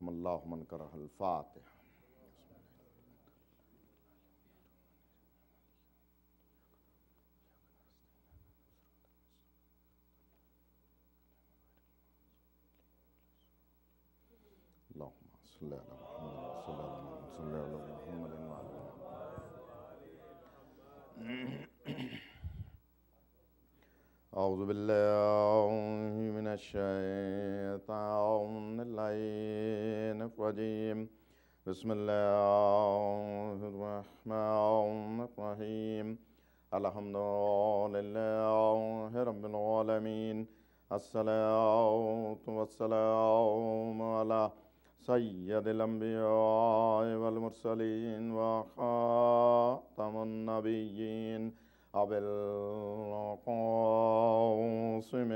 اللہ من کرہ الفاتحہ۔ اللہم صلی علی محمد صلی علی محمد اعوذ باللہ من الشیطان اللعین الرجیم بسم اللہ الرحمن الرحیم الحمد للہ رب العالمین الصلاۃ والسلام علی سید الانبیاء والمرسلین وخاتم النبیین ابو القاسم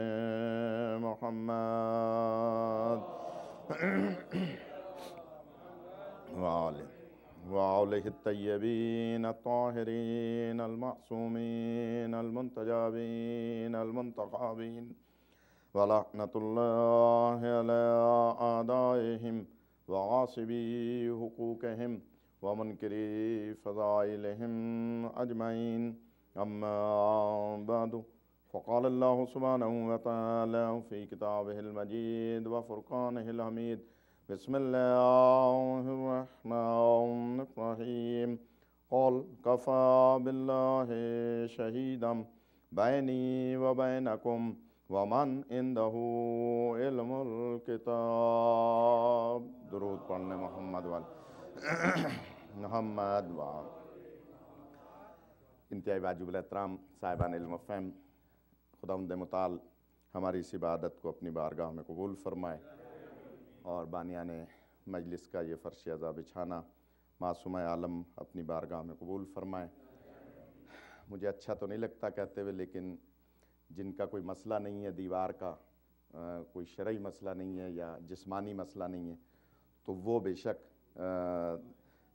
محمد وآلہ الطیبین الطاہرین المعصومین المنتجبین المنتخبین ولعنۃ اللہ علی اعدائہم وغاصبی حقوقہم ومنکری فضائلہم اجمعین اما بعد فقال اللہ سبحانہ وتعالی فی کتابہ المجید وفرقانہ الحمید بسم اللہ الرحمن الرحیم قل کفی باللہ شہیدا بینی وبینکم ومن عنده علم الکتاب۔ درود پڑھنے محمد محمد انتہائی واجب الاحترام صاحبان علم و فہم، خداوند متعال ہماری اس عبادت کو اپنی بارگاہ میں قبول فرمائے اور بانیان مجلس کا یہ فرش عزا بچھانا معصوم عالم اپنی بارگاہ میں قبول فرمائے۔ مجھے اچھا تو نہیں لگتا کہتے ہوئے، لیکن جن کا کوئی مسئلہ نہیں ہے دیوار کا، کوئی شرعی مسئلہ نہیں ہے یا جسمانی مسئلہ نہیں ہے، تو وہ بے شک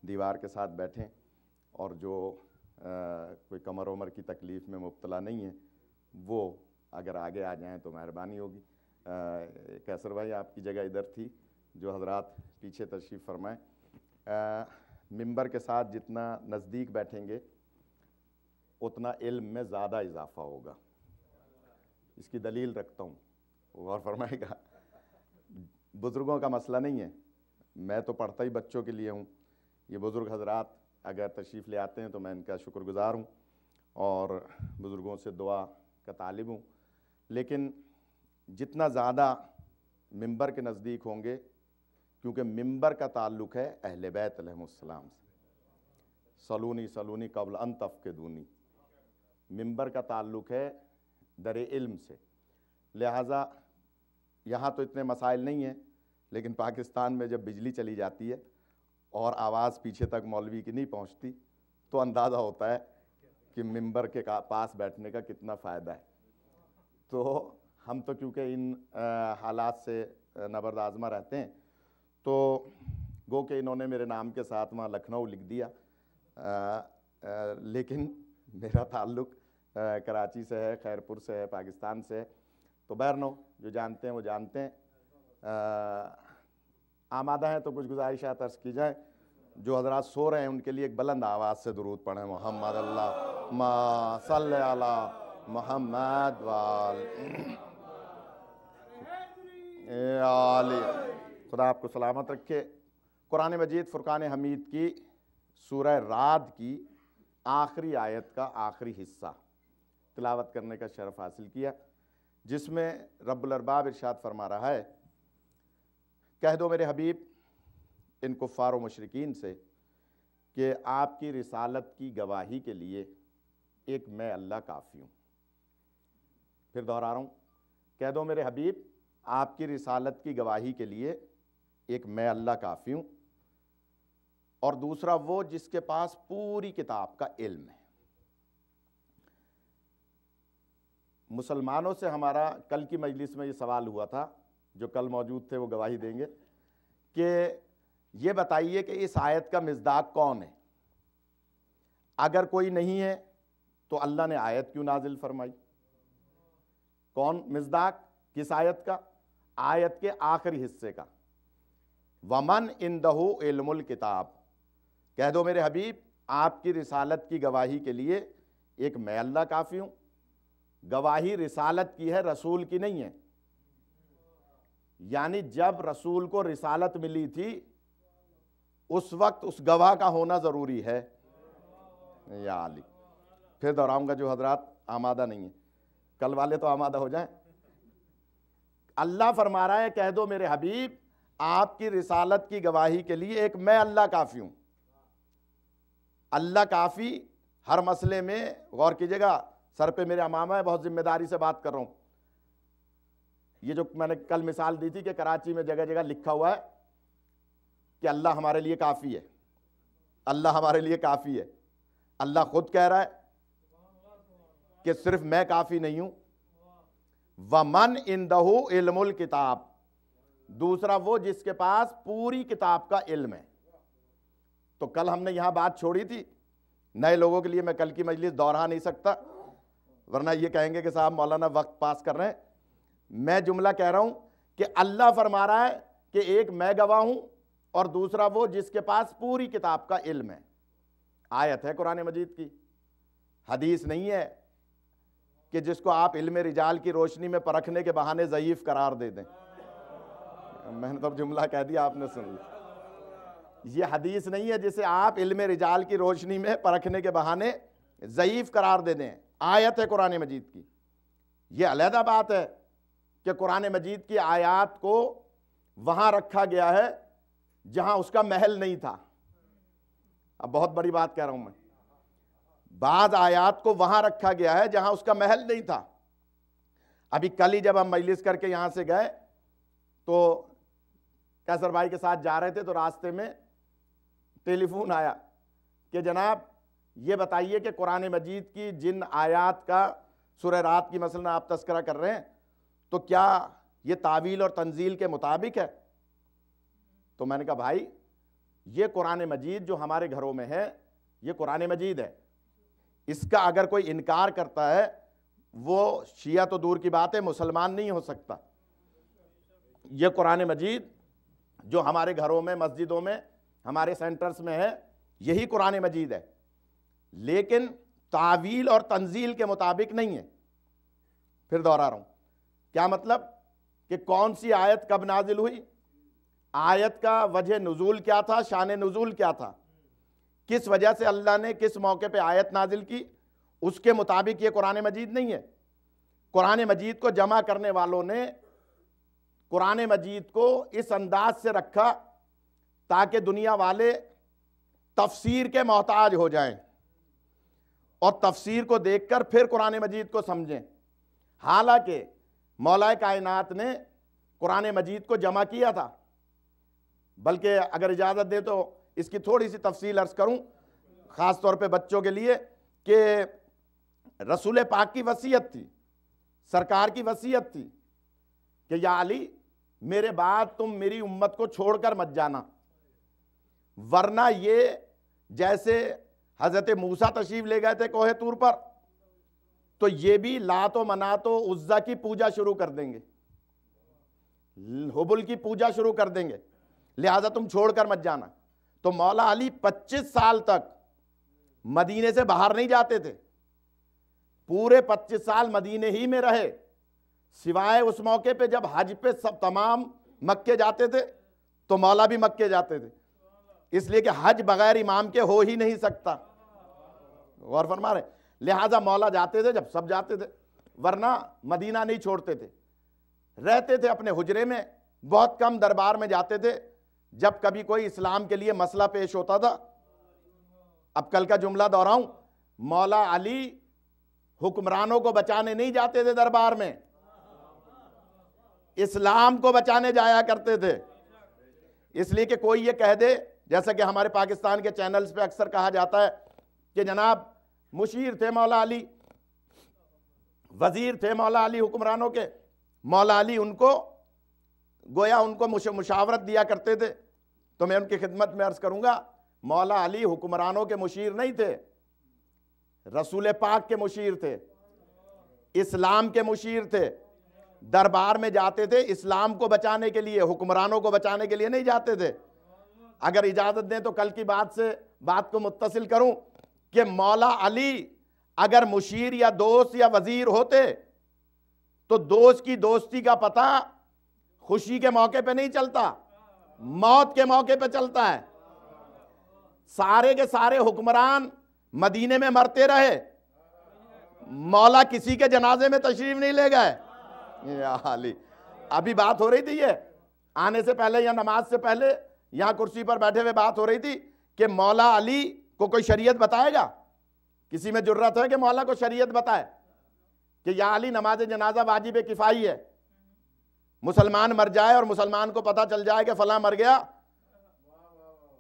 دیوار کے ساتھ بیٹھیں، اور جو کوئی کمر عمر کی تکلیف میں مبتلا نہیں ہے وہ اگر آگے آ جائیں تو مہربانی ہوگی۔ کیسر بھائی آپ کی جگہ ادھر تھی، جو حضرات پیچھے تشریف فرمائیں۔ ممبر کے ساتھ جتنا نزدیک بیٹھیں گے اتنا علم میں زیادہ اضافہ ہوگا۔ اس کی دلیل رکھتا ہوں، غور فرمائے گا۔ بزرگوں کا مسئلہ نہیں ہے، میں تو پڑھتا ہی بچوں کے لیے ہوں، یہ بزرگ حضرات اگر تشریف لے آتے ہیں تو میں ان کا شکر گزار ہوں اور بزرگوں سے دعا کا طالب ہوں، لیکن جتنا زیادہ ممبر کے نزدیک ہوں گے، کیونکہ ممبر کا تعلق ہے اہل بیت علیہم السلام سے، صلونی صلونی قبل ان تفقدونی، ممبر کا تعلق ہے در علم سے، لہٰذا یہاں تو اتنے مسائل نہیں ہیں، لیکن پاکستان میں جب بجلی چلی جاتی ہے اور آواز پیچھے تک مولوی کی نہیں پہنچتی تو اندازہ ہوتا ہے کہ ممبر کے پاس بیٹھنے کا کتنا فائدہ ہے۔ تو ہم تو کیونکہ ان حالات سے نبرد آزما رہتے ہیں، تو گو کہ انہوں نے میرے نام کے ساتھ وہاں لکھنؤ لکھ دیا، لیکن میرا تعلق کراچی سے ہے، خیرپور سے ہے، پاکستان سے ہے، تو بہرنو جو جانتے ہیں وہ جانتے ہیں۔ آمادہ ہیں تو کچھ گزارشات عرض کی جائیں۔ جو حضرات سو رہے ہیں ان کے لیے ایک بلند آواز سے درود پڑھیں، محمد اللہم صلی علی محمد وآلہ۔ خدا آپ کو سلامت رکھے۔ قرآن مجید فرقان حمید کی سورہ رعد کی آخری آیت کا آخری حصہ تلاوت کرنے کا شرف حاصل کیا، جس میں رب الارباب ارشاد فرما رہا ہے، کہہ دو میرے حبیب ان کفار و مشرکین سے کہ آپ کی رسالت کی گواہی کے لیے ایک میں اللہ کافی ہوں۔ پھر دہرا رہا ہوں، کہہ دو میرے حبیب آپ کی رسالت کی گواہی کے لیے ایک میں اللہ کافی ہوں، اور دوسرا وہ جس کے پاس پوری کتاب کا علم ہے۔ مسلمانوں سے ہمارا کل کی مجلس میں یہ سوال ہوا تھا، جو کل موجود تھے وہ گواہی دیں گے، کہ یہ بتائیے کہ اس آیت کا مصداق کون ہے؟ اگر کوئی نہیں ہے تو اللہ نے آیت کیوں نازل فرمائی؟ کون مصداق؟ کس آیت کا؟ آیت کے آخری حصے کا۔ ومن عندہ علم الکتاب، کہہ دو میرے حبیب آپ کی رسالت کی گواہی کے لیے ایک میں اللہ کافی ہوں۔ گواہی رسالت کی ہے، رسول کی نہیں ہے۔ یعنی جب رسول کو رسالت ملی تھی اس وقت اس گواہ کا ہونا ضروری ہے۔ یا علی، پھر دہراؤں گا جو حضرات آمادہ نہیں ہیں، کل والے تو آمادہ ہو جائیں۔ اللہ فرما رہا ہے کہہ دو میرے حبیب آپ کی رسالت کی گواہی کے لیے ایک میں اللہ کافی ہوں۔ اللہ کافی ہر مسئلے میں، غور کیجئے گا، سر پہ میرے امامہ ہے، بہت ذمہ داری سے بات کر رہا ہوں۔ یہ جو میں نے کل مثال دی تھی کہ کراچی میں جگہ جگہ لکھا ہوا ہے کہ اللہ ہمارے لیے کافی ہے، اللہ ہمارے لیے کافی ہے۔ اللہ خود کہہ رہا ہے کہ صرف میں کافی نہیں ہوں۔ وَمَنْ عِنْدَهُ عِلْمُ الْكِتاب، دوسرا وہ جس کے پاس پوری کتاب کا علم ہے۔ تو کل ہم نے یہاں بات چھوڑی تھی، نئے لوگوں کے لیے میں کل کی مجلس دوہرا نہیں سکتا ورنہ یہ کہیں گے کہ صاحب مولانا وقت پاس کر رہے ہیں۔ میں جملہ کہہ رہا ہوں کہ اللہ فرما رہا ہے کہ ایک میں گواہ ہوں اور دوسرا وہ جس کے پاس پوری کتاب کا علم ہے۔ آیت ہے قرآن مجید کی، حدیث نہیں ہے کہ جس کو آپ علم رجال کی روشنی میں پرکھنے کے بہانے ضعیف قرار دے دیں۔ میں نے تو جملہ کہہ دیا، آپ نے سن لیا۔ یہ حدیث نہیں ہے جسے آپ علم رجال کی روشنی میں پرکھنے کے بہانے ضعیف قرار دے دیں۔ آیت ہے قرآن مجید کی۔ یہ علیحدہ بات ہے کہ قرآن مجید کی آیات کو وہاں رکھا گیا ہے جہاں اس کا محل نہیں تھا۔ اب بہت بڑی بات کہہ رہا ہوں میں، بعض آیات کو وہاں رکھا گیا ہے جہاں اس کا محل نہیں تھا۔ ابھی کل ہی جب ہم مجلس کر کے یہاں سے گئے تو کیسر بھائی کے ساتھ جا رہے تھے تو راستے میں ٹیلی فون آیا کہ جناب یہ بتائیے کہ قرآن مجید کی جن آیات کا سورہ رات کی مثلا آپ تذکرہ کر رہے ہیں تو کیا یہ تعویل اور تنزیل کے مطابق ہے؟ تو میں نے کہا بھائی یہ قرآن مجید جو ہمارے گھروں میں ہے یہ قرآن مجید ہے، اس کا اگر کوئی انکار کرتا ہے وہ شیعہ تو دور کی بات ہے، مسلمان نہیں ہو سکتا۔ یہ قرآن مجید جو ہمارے گھروں میں، مسجدوں میں، ہمارے سینٹرز میں ہے یہی قرآن مجید ہے، لیکن تعویل اور تنزیل کے مطابق نہیں ہے۔ پھر دوہرا رہا ہوں، کیا مطلب کہ کون سی آیت کب نازل ہوئی، آیت کا وجہ نزول کیا تھا، شان نزول کیا تھا، کس وجہ سے اللہ نے کس موقع پہ آیت نازل کی، اس کے مطابق یہ قرآن مجید نہیں ہے۔ قرآن مجید کو جمع کرنے والوں نے قرآن مجید کو اس انداز سے رکھا تاکہ دنیا والے تفسیر کے محتاج ہو جائیں اور تفسیر کو دیکھ کر پھر قرآن مجید کو سمجھیں۔ حالانکہ مولا کائنات نے قرآن مجید کو جمع کیا تھا، بلکہ اگر اجازت دے تو اس کی تھوڑی سی تفصیل عرض کروں خاص طور پہ بچوں کے لیے، کہ رسول پاک کی وصیت تھی، سرکار کی وصیت تھی کہ یا علی میرے بعد تم میری امت کو چھوڑ کر مت جانا، ورنہ یہ جیسے حضرت موسیٰ تشریف لے گئے تھے کوہ طور پر تو یہ بھی لات و منات و عزا کی پوجا شروع کر دیں گے، حبل کی پوجا شروع کر دیں گے، لہذا تم چھوڑ کر مت جانا۔ تو مولا علی 25 سال تک مدینے سے باہر نہیں جاتے تھے، پورے 25 سال مدینے ہی میں رہے، سوائے اس موقع پہ جب حج پہ سب تمام مکے جاتے تھے تو مولا بھی مکے جاتے تھے، اس لیے کہ حج بغیر امام کے ہو ہی نہیں سکتا، غور فرما رہے، لہٰذا مولا جاتے تھے جب سب جاتے تھے، ورنہ مدینہ نہیں چھوڑتے تھے، رہتے تھے اپنے حجرے میں، بہت کم دربار میں جاتے تھے جب کبھی کوئی اسلام کے لیے مسئلہ پیش ہوتا تھا۔ اب کل کا جملہ دہراؤں، مولا علی حکمرانوں کو بچانے نہیں جاتے تھے دربار میں، اسلام کو بچانے جایا کرتے تھے۔ اس لیے کہ کوئی یہ کہہ دے، جیسا کہ ہمارے پاکستان کے چینلز پہ اکثر کہا جاتا ہے کہ جناب مشیر تھے مولا علی، وزیر تھے مولا علی حکمرانوں کے، مولا علی ان کو گویا ان کو مشاورت دیا کرتے تھے۔ تو میں ان کی خدمت میں عرض کروں گا مولا علی حکمرانوں کے مشیر نہیں تھے، رسول پاک کے مشیر تھے، اسلام کے مشیر تھے، دربار میں جاتے تھے اسلام کو بچانے کے لیے، حکمرانوں کو بچانے کے لیے نہیں جاتے تھے۔ اگر اجازت دیں تو کل کی بات کو متصل کروں کہ مولا علی اگر مشیر یا دوست یا وزیر ہوتے تو دوست کی دوستی کا پتہ خوشی کے موقع پہ نہیں چلتا، موت کے موقع پہ چلتا ہے۔ سارے کے سارے حکمران مدینے میں مرتے رہے، مولا کسی کے جنازے میں تشریف نہیں لے گئے۔ یا علی، ابھی بات ہو رہی تھی، یہ آنے سے پہلے یا نماز سے پہلے یہاں کرسی پر بیٹھے ہوئے بات ہو رہی تھی کہ مولا علی کو کوئی شریعت بتائے گا؟ کسی میں جرت ہے کہ مولا کو شریعت بتائے کہ یا علی نماز جنازہ واجب کفائی ہے، مسلمان مر جائے اور مسلمان کو پتہ چل جائے کہ فلاں مر گیا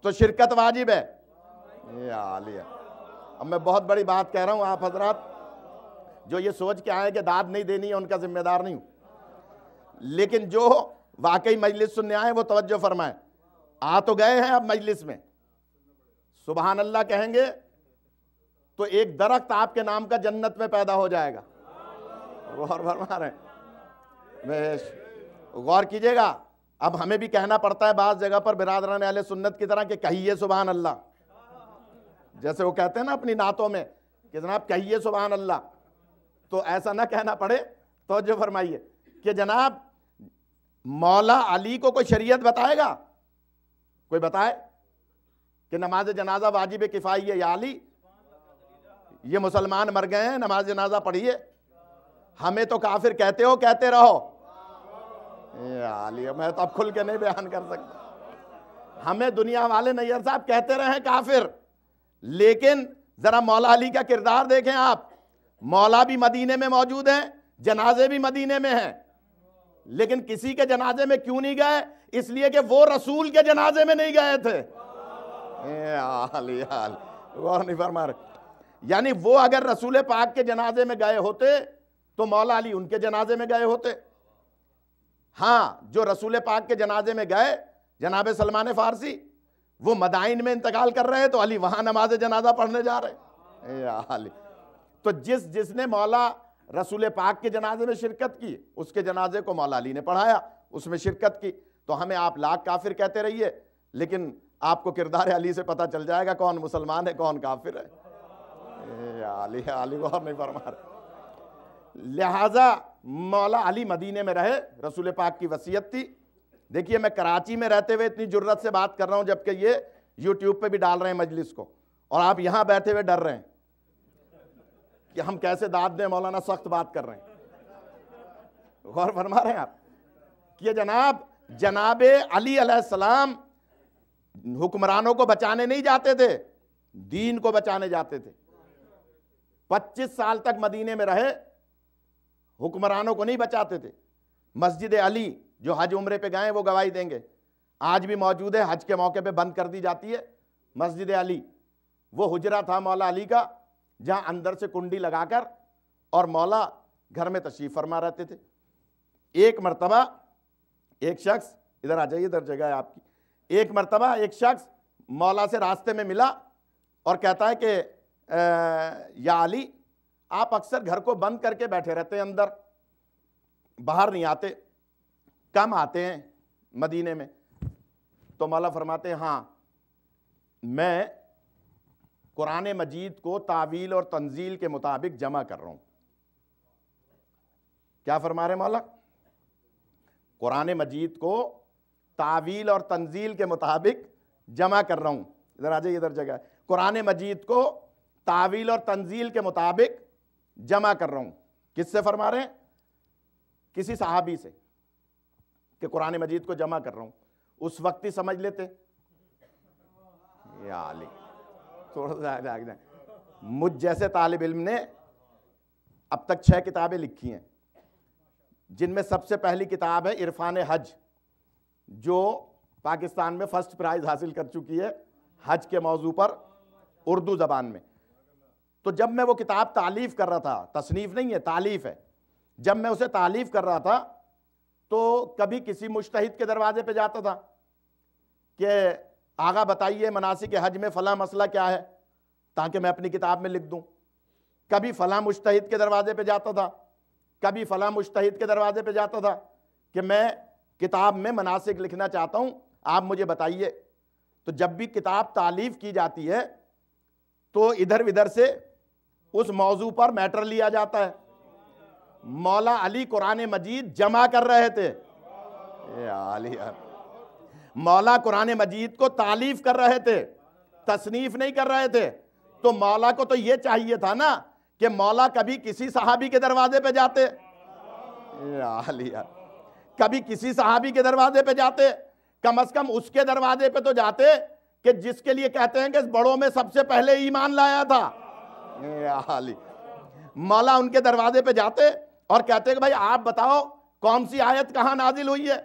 تو شرکت واجب ہے؟ یا علی، اب میں بہت بڑی بات کہہ رہا ہوں، آپ حضرات جو یہ سوچ کے آئے کہ داد نہیں دینی ہے ان کا ذمہ دار نہیں ہوں، لیکن جو واقعی مجلس سننے آئے وہ توجہ فرمائیں۔ آ تو گئے ہیں اب مجلس میں، سبحان اللہ کہیں گے تو ایک درخت آپ کے نام کا جنت میں پیدا ہو جائے گا۔ غور فرما رہے ہیں، غور کیجئے گا۔ اب ہمیں بھی کہنا پڑتا ہے بعض جگہ پر برادران اہل سنت کی طرح کہ کہیے سبحان اللہ، جیسے وہ کہتے ہیں نا اپنی نعتوں میں کہ جناب کہیے سبحان اللہ، تو ایسا نہ کہنا پڑے۔ توجہ فرمائیے کہ جناب مولا علی کو کوئی شریعت بتائے گا؟ کوئی بتائے کہ نماز جنازہ واجب کفائی ہے؟ یا علی یہ مسلمان مر گئے ہیں، نماز جنازہ پڑھیے، ہمیں تو کافر کہتے ہو، کہتے رہو۔ یا علی، میں تو اب کھل کے نہیں بیان کر سکتا، ہمیں دنیا والے نیئر صاحب کہتے رہے کافر، لیکن ذرا مولا علی کا کردار دیکھیں آپ، مولا بھی مدینے میں موجود ہیں، جنازے بھی مدینے میں ہیں، لیکن کسی کے جنازے میں کیوں نہیں گئے؟ اس لیے کہ وہ رسول کے جنازے میں نہیں گئے تھے۔ غور نہیں فرما رہے، یعنی وہ اگر رسول پاک کے جنازے میں گئے ہوتے تو مولا علی ان کے جنازے میں گئے ہوتے۔ ہاں، جو رسول پاک کے جنازے میں گئے جناب سلمان فارسی، وہ مدائن میں انتقال کر رہے تو علی وہاں نماز جنازہ پڑھنے جا رہے۔ یا علی، تو جس نے مولا رسول پاک کے جنازے میں شرکت کی اس کے جنازے کو مولا علی نے پڑھایا، اس میں شرکت کی۔ تو ہمیں آپ لاکھ کافر کہتے رہیے، لیکن آپ کو کردار علی سے پتہ چل جائے گا کون مسلمان ہے کون کافر ہے۔ علی غور نہیں فرما رہے۔ لہٰذا مولا علی مدینے میں رہے، رسول پاک کی وصیت تھی۔ دیکھیے میں کراچی میں رہتے ہوئے اتنی جرت سے بات کر رہا ہوں، جبکہ یہ یوٹیوب پہ بھی ڈال رہے ہیں مجلس کو، اور آپ یہاں بیٹھے ہوئے ڈر رہے ہیں کہ ہم کیسے داد دیں، مولانا سخت بات کر رہے ہیں۔ غور فرما رہے ہیں آپ کہ جناب علی علیہ السلام حکمرانوں کو بچانے نہیں جاتے تھے، دین کو بچانے جاتے تھے۔ 25 سال تک مدینے میں رہے، حکمرانوں کو نہیں بچاتے تھے۔ مسجد علی جو حج عمرے پہ گئے وہ گواہی دیں گے، آج بھی موجود ہے، حج کے موقع پہ بند کر دی جاتی ہے مسجد علی۔ وہ حجرہ تھا مولا علی کا جہاں اندر سے کنڈی لگا کر اور مولا گھر میں تشریف فرما رہتے تھے۔ ایک مرتبہ ایک شخص، ادھر آ جائیے، ادھر جگہ ہے آپ کی، ایک مرتبہ ایک شخص مولا سے راستے میں ملا اور کہتا ہے کہ یا علی آپ اکثر گھر کو بند کر کے بیٹھے رہتے ہیں، اندر باہر نہیں آتے، کم آتے ہیں مدینے میں۔ تو مولا فرماتے ہیں ہاں میں قرآن مجید کو تعویل اور تنزیل کے مطابق جمع کر رہا ہوں۔ کیا فرما رہے ہیں مولا؟ قرآن مجید کو تعویل اور تنزیل کے مطابق جمع کر رہا ہوں۔ ادھر آ جائیے، ادھر جگہ ہے۔ قرآن مجید کو تعویل اور تنزیل کے مطابق جمع کر رہا ہوں۔ کس سے فرما رہے ہیں؟ کسی صحابی سے، کہ قرآن مجید کو جمع کر رہا ہوں۔ اس وقت ہی سمجھ لیتے یا علی، تھوڑا سا آگے جائیں۔ مجھ جیسے طالب علم نے اب تک 6 کتابیں لکھی ہیں، جن میں سب سے پہلی کتاب ہے عرفان حج، جو پاکستان میں فرسٹ پرائز حاصل کر چکی ہے حج کے موضوع پر اردو زبان میں۔ تو جب میں وہ کتاب تالیف کر رہا تھا، تصنیف نہیں ہے، تالیف ہے، جب میں اسے تالیف کر رہا تھا تو کبھی کسی مجتہد کے دروازے پہ جاتا تھا کہ آغا بتائیے مناسک حج میں فلاں مسئلہ کیا ہے تاکہ میں اپنی کتاب میں لکھ دوں۔ کبھی فلاں مجتہد کے دروازے پہ جاتا تھا کبھی فلاں مجتہد کے دروازے پہ جاتا تھا کہ میں کتاب میں مناسک لکھنا چاہتا ہوں، آپ مجھے بتائیے۔ تو جب بھی کتاب تالیف کی جاتی ہے تو ادھر ادھر سے اس موضوع پر میٹر لیا جاتا ہے۔ مولا علی قرآن مجید جمع کر رہے تھے، مولا قرآن مجید کو تالیف کر رہے تھے، تصنیف نہیں کر رہے تھے۔ تو مولا کو تو یہ چاہیے تھا نا کہ مولا کبھی کسی صحابی کے دروازے پہ جاتے، کبھی کسی صحابی کے دروازے پہ جاتے، کم از کم اس کے دروازے پہ تو جاتے کہ جس کے لیے کہتے ہیں کہ اس بڑوں میں سب سے پہلے ایمان لایا تھا۔ مولا ان کے دروازے پہ جاتے اور کہتے کہ بھائی آپ بتاؤ کون سی آیت کہاں نازل ہوئی ہے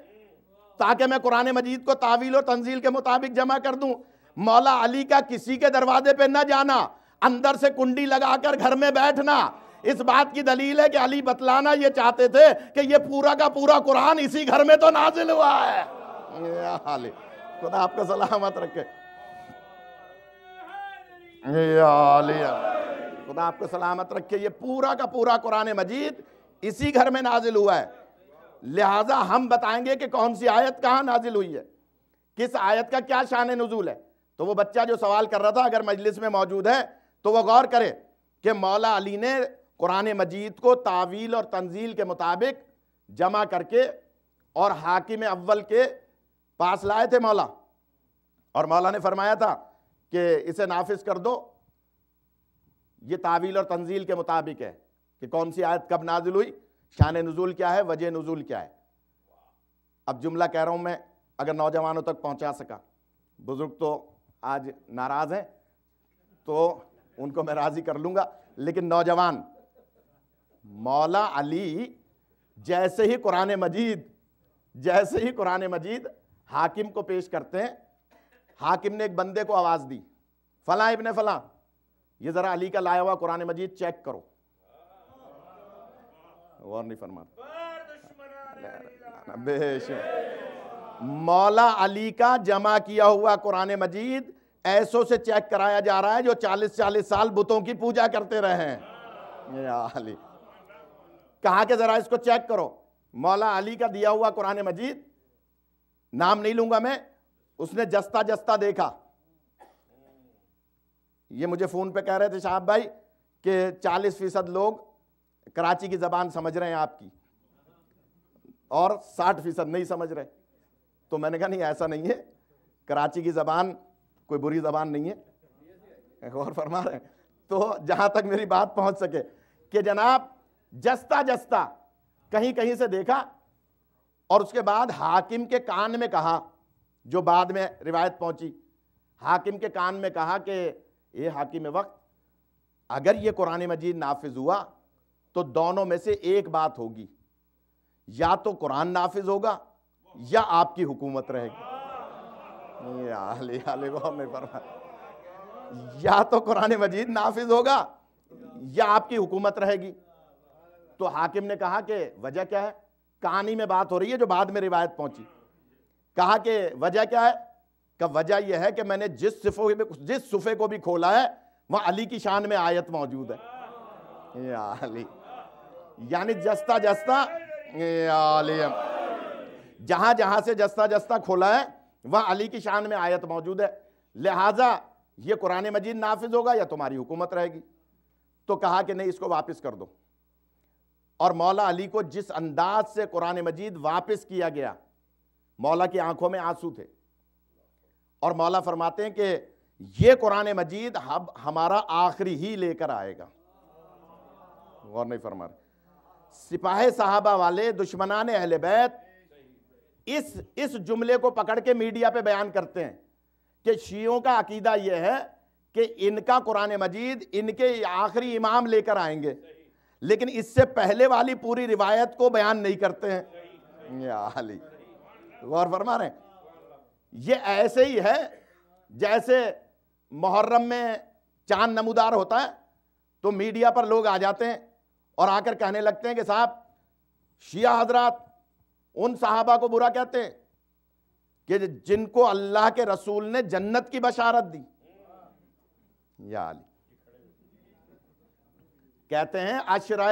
تاکہ میں قرآن مجید کو تعویل و تنزیل کے مطابق جمع کر دوں۔ مولا علی کا کسی کے دروازے پہ نہ جانا، اندر سے کنڈی لگا کر گھر میں بیٹھنا، اس بات کی دلیل ہے کہ علی بتلانا یہ چاہتے تھے کہ یہ پورا کا پورا قرآن اسی گھر میں تو نازل ہوا ہے۔ خدا آپ کو سلامت رکھے، خدا آپ کو سلامت رکھے۔ یہ پورا کا پورا قرآن مجید اسی گھر میں نازل ہوا ہے، لہٰذا ہم بتائیں گے کہ کون سی آیت کہاں نازل ہوئی ہے، کس آیت کا کیا شان نزول ہے۔ تو وہ بچہ جو سوال کر رہا تھا اگر مجلس میں موجود ہے تو وہ غور کرے کہ مولا علی نے قرآن مجید کو تعویل اور تنزیل کے مطابق جمع کر کے اور حاکم اول کے پاس لائے تھے مولا، اور مولا نے فرمایا تھا کہ اسے نافذ کر دو، یہ تعویل اور تنزیل کے مطابق ہے کہ کون سی آیت کب نازل ہوئی، شان نزول کیا ہے، وجہ نزول کیا ہے۔ اب جملہ کہہ رہا ہوں میں، اگر نوجوانوں تک پہنچا سکا، بزرگ تو آج ناراض ہیں تو ان کو میں راضی کر لوں گا، لیکن نوجوان، مولا علی جیسے ہی قرآن مجید حاکم کو پیش کرتے ہیں، حاکم نے ایک بندے کو آواز دی، فلاں ابن فلاں، یہ ذرا علی کا لایا ہوا قرآن مجید چیک کرو۔ غور نہیں فرماتا، بے شک مولا علی کا جمع کیا ہوا قرآن مجید ایسوں سے چیک کرایا جا رہا ہے جو 40 سال بتوں کی پوجا کرتے رہے ہیں۔ یا علی، کہا کہ ذرا اس کو چیک کرو۔ مولا علی کا دیا ہوا قرآن مجید، نام نہیں لوں گا میں، اس نے جستا جستا دیکھا۔ یہ مجھے فون پہ کہہ رہے تھے شاہب بھائی کہ 40% لوگ کراچی کی زبان سمجھ رہے ہیں آپ کی اور 60% نہیں سمجھ رہے۔ تو میں نے کہا نہیں، ایسا نہیں ہے، کراچی کی زبان کوئی بری زبان نہیں ہے، غور فرما رہے ہیں۔ تو جہاں تک میری بات پہنچ سکے کہ جناب جستا جستا کہیں کہیں سے دیکھا، اور اس کے بعد حاکم کے کان میں کہا، جو بعد میں روایت پہنچی، حاکم کے کان میں کہا کہ اے حاکم وقت، اگر یہ قرآن مجید نافذ ہوا تو دونوں میں سے ایک بات ہوگی، یا تو قرآن نافذ ہوگا یا آپ کی حکومت رہے گی۔ یا تو قرآن مجید نافذ ہوگا یا آپ کی حکومت رہے گی۔ تو حاکم نے کہا کہ وجہ کیا ہے، کہانی میں بات ہو رہی ہے جو بعد میں روایت پہنچی، کہا کہ وجہ کیا ہے، کہ وجہ یہ ہے کہ میں نے جس صفحے کو بھی کھولا ہے وہاں علی کی شان میں آیت موجود ہے۔ یا علی، یعنی جستا جستا، جہاں جہاں سے جستا جستا کھولا ہے وہاں علی کی شان میں آیت موجود ہے، لہٰذا یہ قرآن مجید نافذ ہوگا یا تمہاری حکومت رہے گی۔ تو کہا کہ نہیں، اس کو واپس کر دو۔ اور مولا علی کو جس انداز سے قرآن مجید واپس کیا گیا، مولا کی آنکھوں میں آنسو تھے، اور مولا فرماتے ہیں کہ یہ قرآن مجید ہمارا آخری ہی لے کر آئے گا۔ غور نہیں فرما رہے۔ سپاہ صحابہ والے، دشمنان اہل بیت اس جملے کو پکڑ کے میڈیا پہ بیان کرتے ہیں کہ شیعوں کا عقیدہ یہ ہے کہ ان کا قرآن مجید ان کے آخری امام لے کر آئیں گے، لیکن اس سے پہلے والی پوری روایت کو بیان نہیں کرتے ہیں۔ یا علی، غور فرما رہے ہیں۔ یہ ایسے ہی ہے جیسے محرم میں چاند نمودار ہوتا ہے تو میڈیا پر لوگ آ جاتے ہیں اور آ کر کہنے لگتے ہیں کہ صاحب شیعہ حضرات ان صحابہ کو برا کہتے ہیں کہ جن کو اللہ کے رسول نے جنت کی بشارت دی۔ یا علی، کہتے ہیں عشرہ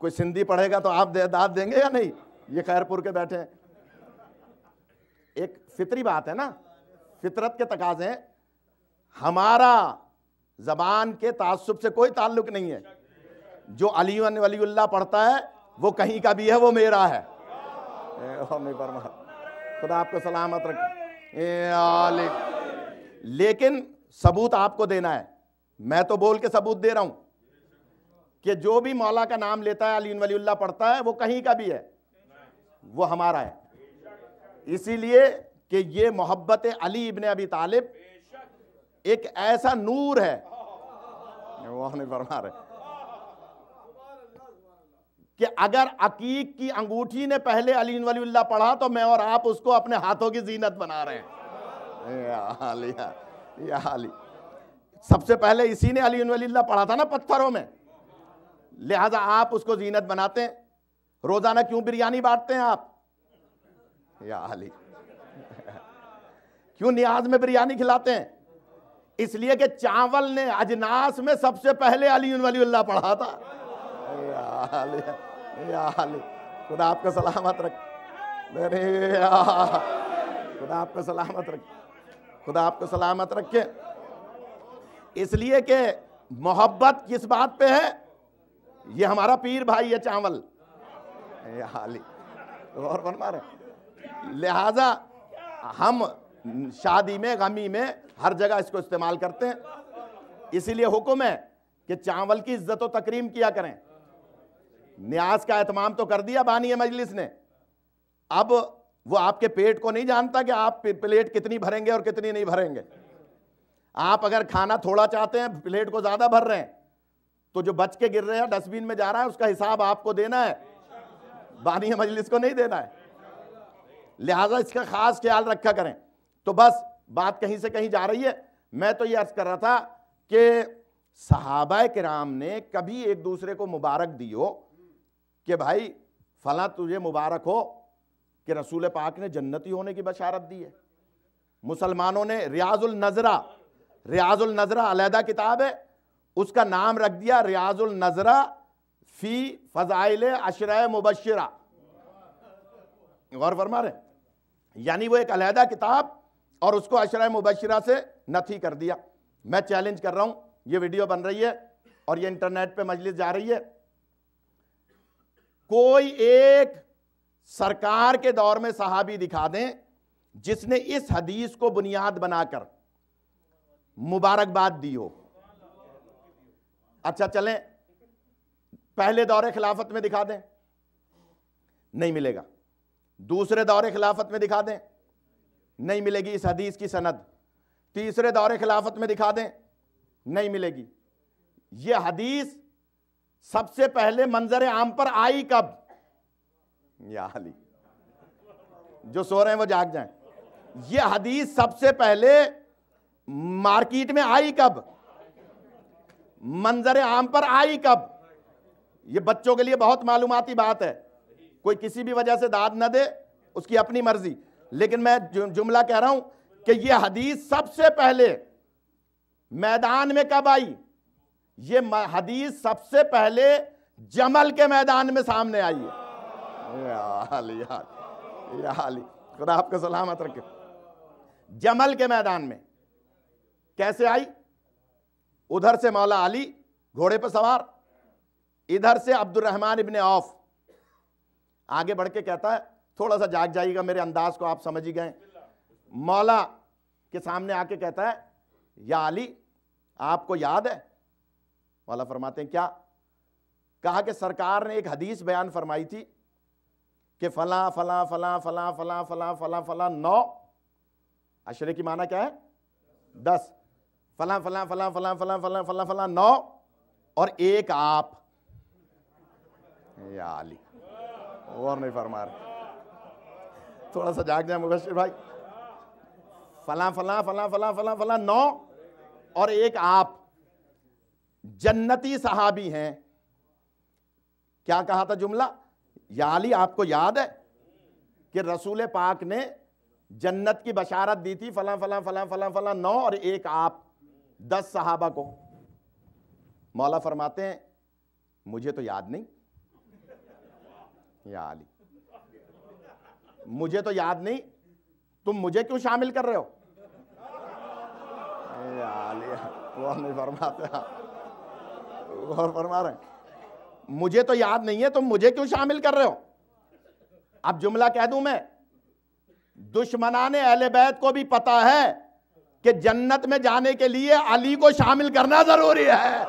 کوئی سندھی پڑھے گا تو آپ داد دیں گے یا نہیں؟ یہ خیر پور کے بیٹھے ہیں. ایک فطری بات ہے نا, فطرت کے تقاضے ہیں. ہمارا زبان کے تعصب سے کوئی تعلق نہیں ہے. جو علی ولی اللہ پڑھتا ہے وہ کہیں کا بھی ہے, وہ میرا ہے. خدا آپ کو سلامت رکھے. لیکن ثبوت آپ کو دینا ہے. میں تو بول کے ثبوت دے رہا ہوں کہ جو بھی مولا کا نام لیتا ہے, علی ولی اللہ پڑھتا ہے, وہ کہیں کا بھی ہے, وہ ہمارا ہے. اسی لیے کہ یہ محبت علی ابن ابی طالب ایک ایسا نور ہے, وہ نہیں فرما رہے, کہ اگر عقیق کی انگوٹھی نے پہلے علی ولی اللہ پڑھا تو میں اور آپ اس کو اپنے ہاتھوں کی زینت بنا رہے ہیں. یا علی, سب سے پہلے اسی نے علی ولی اللہ پڑھا تھا نا پتھروں میں, لہذا آپ اس کو زینت بناتے ہیں. روزانہ کیوں بریانی بانٹتے ہیں آپ؟ یا علی. کیوں نیاز میں بریانی کھلاتے ہیں؟ اس لیے کہ چاول نے اجناس میں سب سے پہلے علی ولی اللہ پڑھا تھا. یا علی, یا علی, خدا آپ کو سلامت رکھے. خدا آپ کو سلامت رکھے, خدا آپ کو سلامت رکھے. اس لیے کہ محبت کس بات پہ ہے؟ یہ ہمارا پیر بھائی ہے چاول. یا علی, اور فرما رہے. لہذا ہم شادی میں, غمی میں, ہر جگہ اس کو استعمال کرتے ہیں. اسی لیے حکم ہے کہ چاول کی عزت و تکریم کیا کریں. نیاز کا اہتمام تو کر دیا بانی مجلس نے, اب وہ آپ کے پیٹ کو نہیں جانتا کہ آپ پلیٹ کتنی بھریں گے اور کتنی نہیں بھریں گے. آپ اگر کھانا تھوڑا چاہتے ہیں, پلیٹ کو زیادہ بھر رہے ہیں, تو جو بچ کے گر رہے ہیں ڈسٹ بین میں جا رہا ہے, اس کا حساب آپ کو دینا ہے, بانی مجلس کو نہیں دینا ہے. لہٰذا اس کا خاص خیال رکھا کریں. تو بس بات کہیں سے کہیں جا رہی ہے. میں تو یہ عرض کر رہا تھا کہ صحابہ کرام نے کبھی ایک دوسرے کو مبارک دی ہو کہ بھائی فلاں تجھے مبارک ہو کہ رسول پاک نے جنتی ہونے کی بشارت دی ہے. مسلمانوں نے ریاض النظرہ, ریاض النظرہ علیحدہ کتاب ہے, اس کا نام رکھ دیا ریاض النظرہ فی فضائل عشرہ مبشرہ. غور فرما رہے ہیں, یعنی وہ ایک علیحدہ کتاب اور اس کو عشرہ مبشرہ سے نتھی کر دیا. میں چیلنج کر رہا ہوں, یہ ویڈیو بن رہی ہے اور یہ انٹرنیٹ پہ مجلس جا رہی ہے, کوئی ایک سرکار کے دور میں صحابی دکھا دیں جس نے اس حدیث کو بنیاد بنا کر مبارکباد دی ہو. اچھا چلیں پہلے دور خلافت میں دکھا دیں, نہیں ملے گا. دوسرے دور خلافت میں دکھا دیں, نہیں ملے گی اس حدیث کی سند. تیسرے دور خلافت میں دکھا دیں, نہیں ملے گی. یہ حدیث سب سے پہلے منظر عام پر آئی کب؟ یا علی, جو سو رہے ہیں وہ جاگ جائیں. یہ حدیث سب سے پہلے مارکیٹ میں آئی کب؟ منظر عام پر آئی کب؟ یہ بچوں کے لیے بہت معلوماتی بات ہے, کوئی کسی بھی وجہ سے داد نہ دے, اس کی اپنی مرضی. لیکن میں جملہ کہہ رہا ہوں کہ یہ حدیث سب سے پہلے میدان میں کب آئی؟ یہ حدیث سب سے پہلے جمل کے میدان میں سامنے آئی ہے. یا علی, یا علی, خدا آپ کو سلامت رکھے. جمل کے میدان میں کیسے آئی؟ ادھر سے مولا علی گھوڑے پہ سوار, ادھر سے عبد الرحمن ابن عوف آگے بڑھ کے کہتا ہے, تھوڑا سا جاگ جائیے گا, میرے انداز کو آپ سمجھ ہی گئے. مولا کے سامنے آ کے کہتا ہے, یا علی آپ کو یاد ہے؟ مولا فرماتے ہیں کیا؟ کہا کہ سرکار نے ایک حدیث بیان فرمائی تھی کہ فلاں فلاں فلاں فلاں فلاں فلاں فلاں فلاں 9, عشرے کی معنی کیا ہے؟ 10. فلاں فلاں فلاں فلاں فلاں فلاں فلاں فلاں 9 اور ایک آپ. یا علی, اور نہیں فرما رہے, تھوڑا سا جاگ جائیں مبشر بھائی. فلاں فلاں فلاں فلاں فلاں فلاں 9 اور ایک آپ جنتی صحابی ہیں. کیا کہا تھا جملہ؟ یا علی آپ کو یاد ہے کہ رسول پاک نے جنت کی بشارت دی تھی فلاں فلاں فلاں فلاں فلاں 9 اور ایک آپ 10 صحابہ کو. مولا فرماتے ہیں مجھے تو یاد نہیں. یا علی، مجھے تو یاد نہیں، تم مجھے کیوں شامل کر رہے ہو؟ یا علی، وہ نہیں فرماتے، اور فرما رہے ہیں مجھے تو یاد نہیں ہے، تم مجھے کیوں شامل کر رہے ہو؟ اب جملہ کہہ دوں میں، دشمنان اہل بیت کو بھی پتا ہے کہ جنت میں جانے کے لیے علی کو شامل کرنا ضروری ہے۔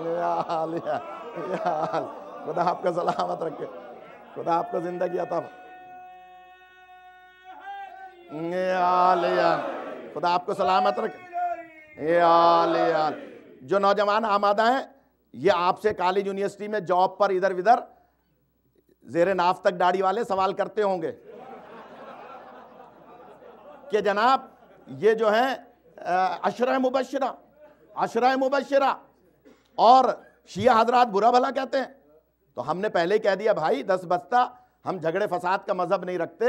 یا علی، یا علی، خدا آپ کا سلامت رکھے، خدا آپ کو زندگی عطا فرمائے۔ یا علی، خدا آپ کو سلامت رکھے۔ یا علی، جو نوجوان آمادہ ہیں، یہ آپ سے کالج یونیورسٹی میں جاب پر ادھر ادھر زیر ناف تک داڑھی والے سوال کرتے ہوں گے کہ جناب یہ جو ہیں عشرہ مبشرہ اور شیعہ حضرات برا بھلا کہتے ہیں، تو ہم نے پہلے ہی کہہ دیا بھائی 10 بستہ، ہم جھگڑے فساد کا مذہب نہیں رکھتے،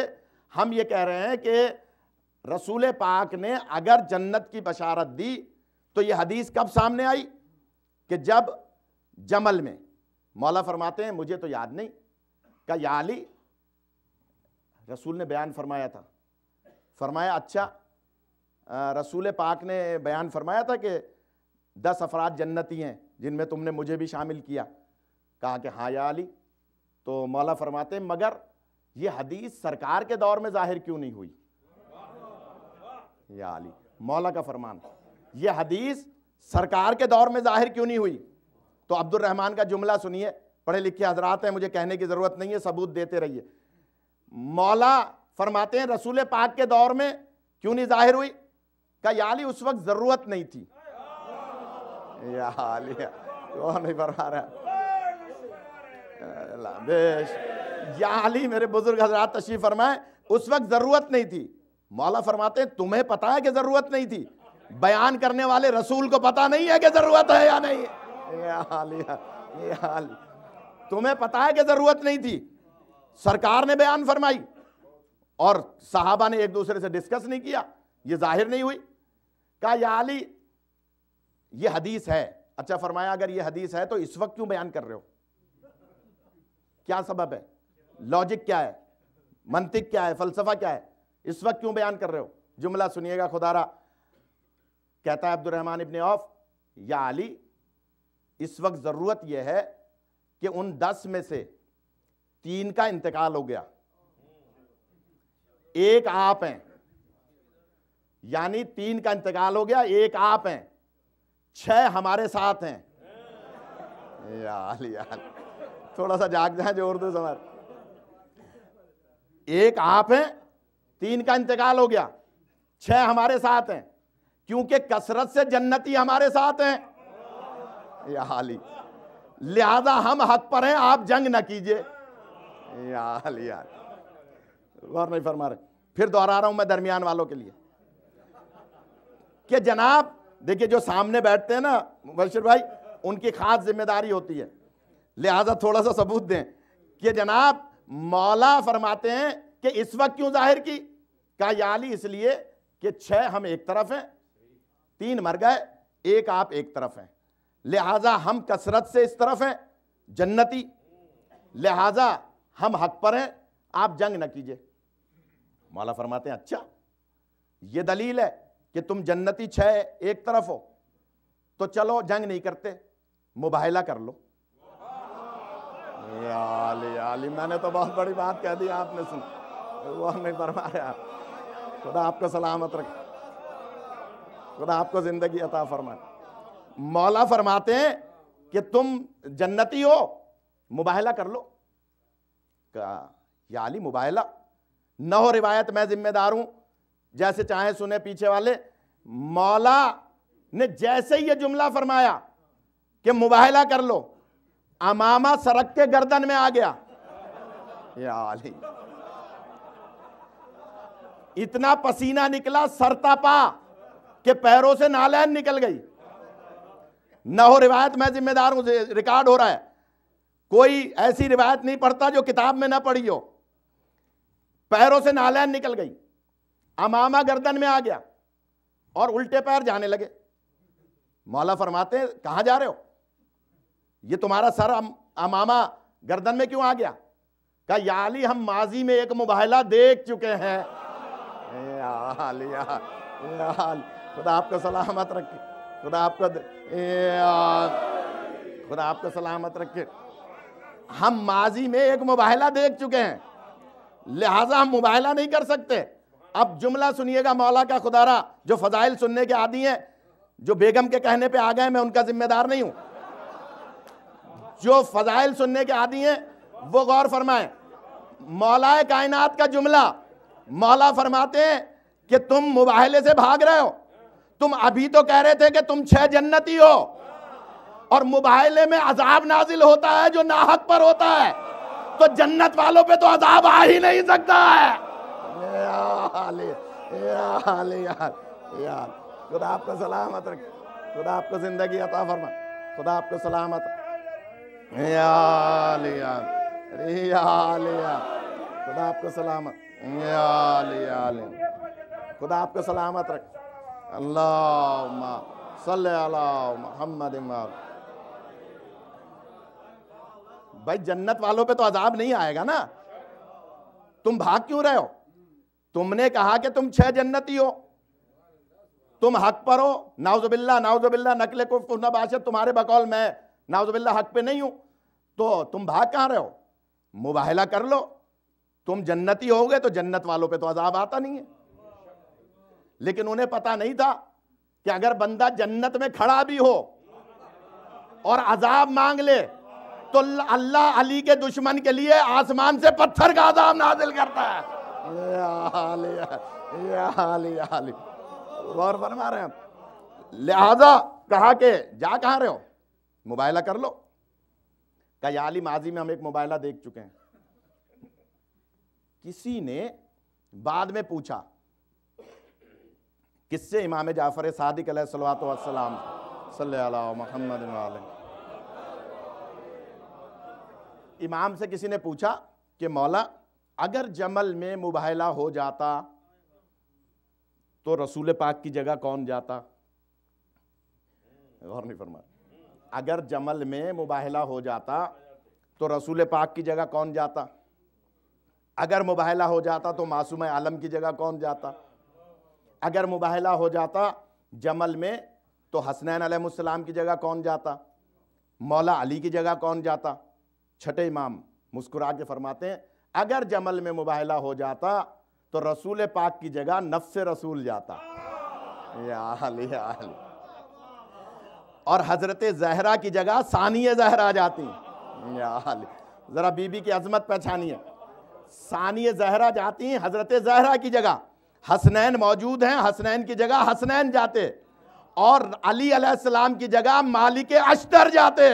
ہم یہ کہہ رہے ہیں کہ رسول پاک نے اگر جنت کی بشارت دی تو یہ حدیث کب سامنے آئی؟ کہ جب جمل میں، مولا فرماتے ہیں مجھے تو یاد نہیں، کہ یا علی رسول نے بیان فرمایا تھا، فرمایا اچھا رسول پاک نے بیان فرمایا تھا کہ 10 افراد جنتی ہیں جن میں تم نے مجھے بھی شامل کیا، کہا کہ ہاں یا علی، تو مولا فرماتے ہیں مگر یہ حدیث سرکار کے دور میں ظاہر کیوں نہیں ہوئی؟ یا علی، مولا کا فرمان، یہ حدیث سرکار کے دور میں ظاہر کیوں نہیں ہوئی؟ تو عبد الرحمن کا جملہ سنیے، پڑھے لکھے حضرات ہیں، مجھے کہنے کی ضرورت نہیں ہے، ثبوت دیتے رہیے۔ مولا فرماتے ہیں رسول پاک کے دور میں کیوں نہیں ظاہر ہوئی؟ کہ یا علی اس وقت ضرورت نہیں تھی۔ یا علی، وہ نہیں فرما رہا، یا علی میرے بزرگ حضرات تشریف فرمائیں، اس وقت ضرورت نہیں تھی۔ مولا فرماتے ہیں تمہیں پتا ہے کہ ضرورت نہیں تھی، بیان کرنے والے رسول کو پتا نہیں ہے کہ ضرورت ہے یا نہیں ہے؟ یا علی، یا علی، تمہیں پتا ہے کہ ضرورت نہیں تھی، سرکار نے بیان فرمائی اور صحابہ نے ایک دوسرے سے ڈسکس نہیں کیا، یہ ظاہر نہیں ہوئی۔ کہا یا علی یہ حدیث ہے، اچھا فرمایا اگر یہ حدیث ہے تو اس وقت کیوں بیان کر رہے ہو؟ کیا سبب ہے؟ لاجک کیا ہے؟ منطق کیا ہے؟ فلسفہ کیا ہے؟ اس وقت کیوں بیان کر رہے ہو؟ جملہ سنیے گا خدا را، کہتا ہے عبد الرحمن ابن عوف، یا علی اس وقت ضرورت یہ ہے کہ ان 10 میں سے 3 کا انتقال ہو گیا، ایک آپ ہیں، یعنی 3 کا انتقال ہو گیا، ایک آپ ہیں، 6 ہمارے ساتھ ہیں۔ یا علی، یا علی، تھوڑا سا جاگ جائیں جو اردو سمجھ، ایک آپ ہیں، 3 کا انتقال ہو گیا، 6 ہمارے ساتھ ہیں، کیونکہ کثرت سے جنتی ہمارے ساتھ ہیں۔ یا علی، لہذا ہم حق پر ہیں، آپ جنگ نہ کیجئے۔ یا علی، یا علی، غور نہیں فرما رہے۔ پھر دوہرا رہا ہوں میں درمیان والوں کے لیے کہ جناب دیکھیں جو سامنے بیٹھتے ہیں نا مبشر بھائی، ان کی خاص ذمہ داری ہوتی ہے، لہذا تھوڑا سا ثبوت دیں کہ جناب مولا فرماتے ہیں کہ اس وقت کیوں ظاہر کی؟ کہا یا علی اس لیے کہ 6 ہم ایک طرف ہیں، 3 مر گئے، ایک آپ ایک طرف ہیں، لہذا ہم کثرت سے اس طرف ہیں جنتی، لہذا ہم حق پر ہیں، آپ جنگ نہ کیجئے۔ مولا فرماتے ہیں اچھا یہ دلیل ہے کہ تم جنتی 6 ایک طرف ہو، تو چلو جنگ نہیں کرتے، مباہلہ کر لو۔ یا علی، یا علی، میں نے تو بہت بڑی بات کہہ دی، آپ نے سن، وہ نہیں فرما رہے آپ، خدا آپ کو سلامت رکھے، خدا آپ کو زندگی عطا فرمائے۔ مولا فرماتے ہیں کہ تم جنتی ہو، مباہلہ کر لو۔ کہا یا علی مباہلہ نہ ہو، روایت میں ذمہ دار ہوں، جیسے چاہیں سنے پیچھے والے۔ مولا نے جیسے ہی یہ جملہ فرمایا کہ مباہلہ کر لو، امامہ سرک کے گردن میں آ گیا۔ یا علی، اتنا پسینہ نکلا سرتا پا کہ پیروں سے نالین نکل گئی۔ نہ ہو، روایت میں ذمہ دار ہوں، ریکارڈ ہو رہا ہے، کوئی ایسی روایت نہیں پڑھتا جو کتاب میں نہ پڑھی ہو۔ پیروں سے نالین نکل گئی، امامہ گردن میں آ گیا اور الٹے پیر جانے لگے۔ مولا فرماتے ہیں کہاں جا رہے ہو؟ یہ تمہارا سر امامہ گردن میں کیوں آ گیا؟ کہا یا علی ہم ماضی میں ایک مباہلہ دیکھ چکے ہیں. یا علی خدا آپ کو سلامت رکھے, خدا آپ کو سلامت رکھے. ہم ماضی میں ایک مباہلہ دیکھ چکے ہیں, لہٰذا ہم مباہلہ نہیں کر سکتے. اب جملہ سنیے گا مولا کا خدارا, جو فضائل سننے کے عادی ہیں, جو بیگم کے کہنے پہ آ گئے, میں ان کا ذمہ دار نہیں ہوں. جو فضائل سننے کے عادی ہیں وہ غور فرمائیں. مولا کائنات کا جملہ, مولا فرماتے ہیں کہ تم مباہلے سے بھاگ رہے ہو. تم ابھی تو کہہ رہے تھے کہ تم 6 جنتی ہو, اور مباہلے میں عذاب نازل ہوتا ہے جو ناحق پر ہوتا ہے, تو جنت والوں پہ تو عذاب آ ہی نہیں سکتا ہے. خدا آپ کو سلامت رکھے, خدا آپ کو زندگی عطا فرمائے, خدا آپ کو سلامت رکھے. خدا آپ کو سلامت, خدا آپ کو سلامت رکھے. اللہم صلی علی محمد. بھائی جنت والوں پہ تو عذاب نہیں آئے گا نا, تم بھاگ کیوں رہے ہو؟ تم نے کہا کہ تم 6 جنتی ہو, تم حق پر ہو. نعوذ باللہ نقل کفر نہ باشد, تمہارے بقول میں نعوذ باللہ حق پہ نہیں ہوں, تو تم بھاگ کہاں رہے ہو؟ مباہلہ کر لو. تم جنتی ہو گے تو جنت والوں پہ تو عذاب آتا نہیں ہے. لیکن انہیں پتا نہیں تھا کہ اگر بندہ جنت میں کھڑا بھی ہو اور عذاب مانگ لے تو اللہ علی کے دشمن کے لیے آسمان سے پتھر کا عذاب نازل کرتا ہے. غور فرما رہے ہیں. لہذا کہا کہ جا کہاں رہے ہو, مباہلہ کر لو. کہا یا علی ماضی میں ہم ایک مباہلہ دیکھ چکے ہیں. کسی نے بعد میں پوچھا کس سے؟ امام جعفر صادق علیہ الصلوۃ والسلام صلی اللہ محمد وآلہ. امام سے کسی نے پوچھا کہ مولا اگر جمل میں مباہلہ ہو جاتا تو رسول پاک کی جگہ کون جاتا؟ غور نہیں فرمایا. اگر جمل میں مباہلہ ہو جاتا تو رسول پاک کی جگہ کون جاتا؟ اگر مباہلہ ہو جاتا تو معصوم عالم کی جگہ کون جاتا؟ اگر مباہلہ ہو جاتا جمل میں تو حسنین علیہ السلام کی جگہ کون جاتا؟ مولا علی کی جگہ کون جاتا؟ چھٹے امام مسکرا کے فرماتے ہیں اگر جمل میں مباہلہ ہو جاتا تو رسول پاک کی جگہ نفس رسول جاتا. یا علی اور حضرت زہرا کی جگہ ثانی زہرا جاتی. یا علی ذرا بی بی کی عظمت پہچانیے. ثانی زہرا جاتی ہیں حضرت زہرا کی جگہ. حسنین موجود ہیں, حسنین کی جگہ حسنین جاتے, اور علی علیہ السلام کی جگہ مالک اشتر جاتے,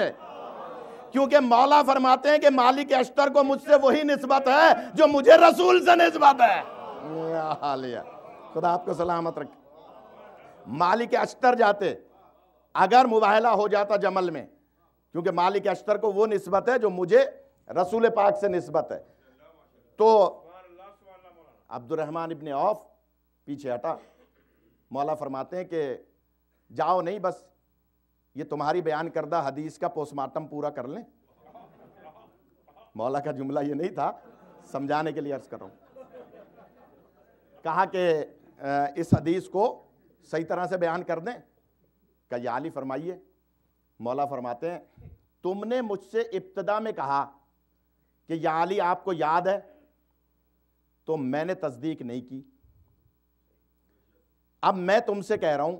کیونکہ مولا فرماتے ہیں کہ مالک اشتر کو مجھ سے وہی نسبت ہے جو مجھے رسول سے نسبت ہے. خدا آپ کو سلامت رکھے. مالک اشتر جاتے اگر مباہلہ ہو جاتا جمل میں, کیونکہ مالک اشتر کو وہ نسبت ہے جو مجھے رسول پاک سے نسبت ہے. تو عبد الرحمن ابن عوف پیچھے ہٹا. مولا فرماتے ہیں کہ جاؤ نہیں, بس یہ تمہاری بیان کردہ حدیث کا پوسٹ مارٹم پورا کر لیں. مولا کا جملہ یہ نہیں تھا, سمجھانے کے لیے عرض کر رہا ہوں. کہا کہ اس حدیث کو صحیح طرح سے بیان کر دیں. کہ یا علی فرمائیے. مولا فرماتے ہیں تم نے مجھ سے ابتدا میں کہا کہ یا علی آپ کو یاد ہے, تو میں نے تصدیق نہیں کی. اب میں تم سے کہہ رہا ہوں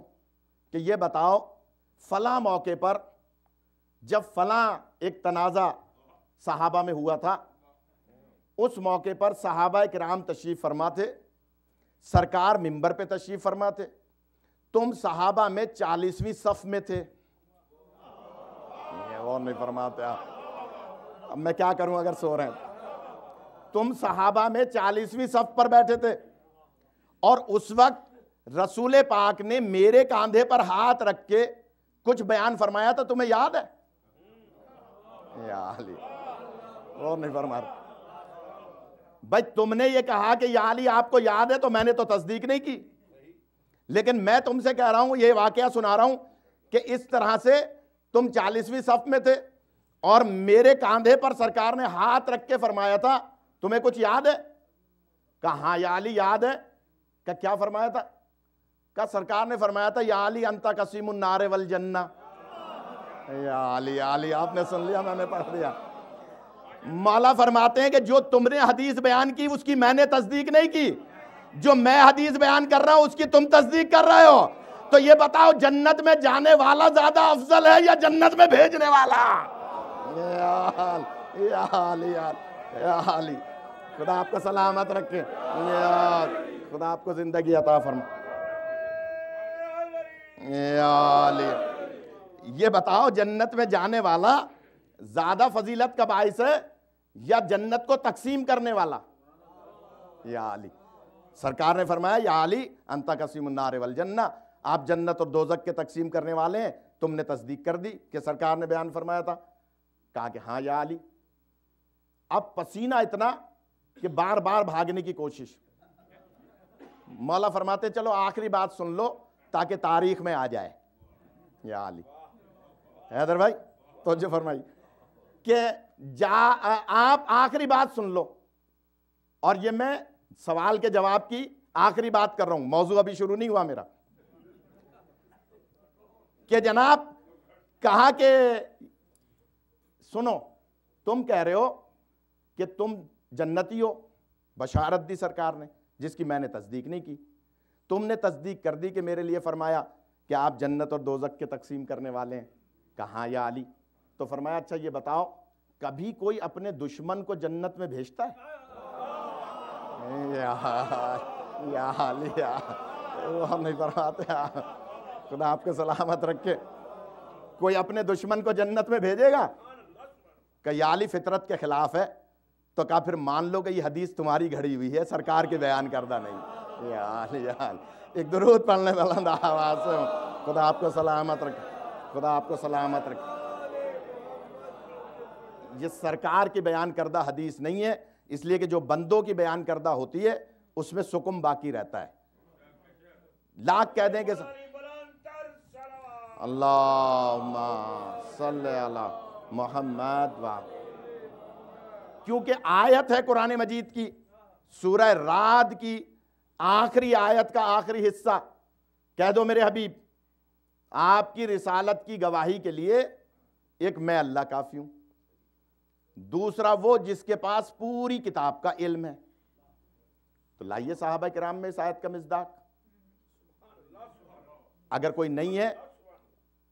کہ یہ بتاؤ فلاں موقع پر جب فلاں ایک تنازع صحابہ میں ہوا تھا, اس موقع پر صحابہ کرام تشریف فرما تھے, سرکار منبر پہ تشریف فرما تھے, تم صحابہ میں 40ویں صف میں تھے. اور نہیں فرماتے آپ, اب میں کیا کروں اگر سو رہے ہیں. تم صحابہ میں 40ویں صف پر بیٹھے تھے, اور اس وقت رسول پاک نے میرے کاندھے پر ہاتھ رکھ کے کچھ بیان فرمایا تھا, تمہیں یاد ہے؟ یا علی اور نہیں فرماتے. بھائی تم نے یہ کہا کہ یا علی آپ کو یاد ہے, تو میں نے تو تصدیق نہیں کی, لیکن میں تم سے کہہ رہا ہوں, یہ واقعہ سنا رہا ہوں کہ اس طرح سے تم 40ویں صف میں تھے اور میرے کاندھے پر سرکار نے ہاتھ رکھ کے فرمایا تھا تمہیں کچھ یاد ہے؟ کہا ہاں یا علی یاد ہے. کہ کیا فرمایا تھا؟ کہ سرکار نے فرمایا تھا یا علی انت قسیم النار والجنہ. یا علی آپ نے سن لیا، میں نے پڑھ دیا. مولا فرماتے ہیں کہ جو تم نے حدیث بیان کی اس کی میں نے تصدیق نہیں کی، جو میں حدیث بیان کر رہا ہوں اس کی تم تصدیق کر رہے ہو. تو یہ بتاؤ جنت میں جانے والا زیادہ افضل ہے یا جنت میں بھیجنے والا؟ یا علی خدا آپ کو سلامت رکھے، خدا آپ کو زندگی عطا فرمائے. یا علی یہ بتاؤ جنت میں جانے والا زیادہ فضیلت کا باعث ہے یا جنت کو تقسیم کرنے والا؟ یا علی. سرکار نے فرمایا یا علی انت قسیم النار والجنہ، آپ جنت اور دوزخ کے تقسیم کرنے والے ہیں. تم نے تصدیق کر دی کہ سرکار نے بیان فرمایا تھا. کہا کہ ہاں یا علی. اب پسینہ اتنا کہ بار بار بھاگنے کی کوشش. مولا فرماتے چلو آخری بات سن لو تاکہ تاریخ میں آ جائے. یا علی حیدر بھائی توجہ فرمائی کہ آپ آخری بات سن لو. اور یہ میں سوال کے جواب کی آخری بات کر رہا ہوں، موضوع ابھی شروع نہیں ہوا میرا. کہ جناب کہا کہ سنو، تم کہہ رہے ہو کہ تم جنتی ہو، بشارت دی سرکار نے جس کی میں نے تصدیق نہیں کی. تم نے تصدیق کر دی کہ میرے لیے فرمایا کہ آپ جنت اور دوزخ کے تقسیم کرنے والے ہیں. کہا یا علی. تو فرمایا اچھا یہ بتاؤ کبھی کوئی اپنے دشمن کو جنت میں بھیجتا ہے؟ یا علی وہ ہم نہیں فرماتے. خدا آپ کو سلامت رکھے. کوئی اپنے دشمن کو جنت میں بھیجے گا؟ کہ یا علی فطرت کے خلاف ہے. تو کہا پھر مان لو کہ یہ حدیث تمہاری گھڑی ہوئی ہے، سرکار کے بیان کردہ نہیں. یا علی ایک درود پڑھنے والا آواز سے. خدا آپ کو سلامت رکھے، خدا آپ کو سلامت رکھے. یہ سرکار کی بیان کردہ حدیث نہیں ہے، اس لیے کہ جو بندوں کی بیان کردہ ہوتی ہے اس میں سکم باقی رہتا ہے. لاکھ کہہ دیں کہ اللہم صلی علی محمد و، کیونکہ آیت ہے قرآن مجید کی سورہ رعد کی آخری آیت کا آخری حصہ. کہہ دو میرے حبیب آپ کی رسالت کی گواہی کے لیے ایک میں اللہ کافی ہوں، دوسرا وہ جس کے پاس پوری کتاب کا علم ہے. تو لائیے صحابہ کرام میں اس آیت کا مصداق. اگر کوئی نہیں ہے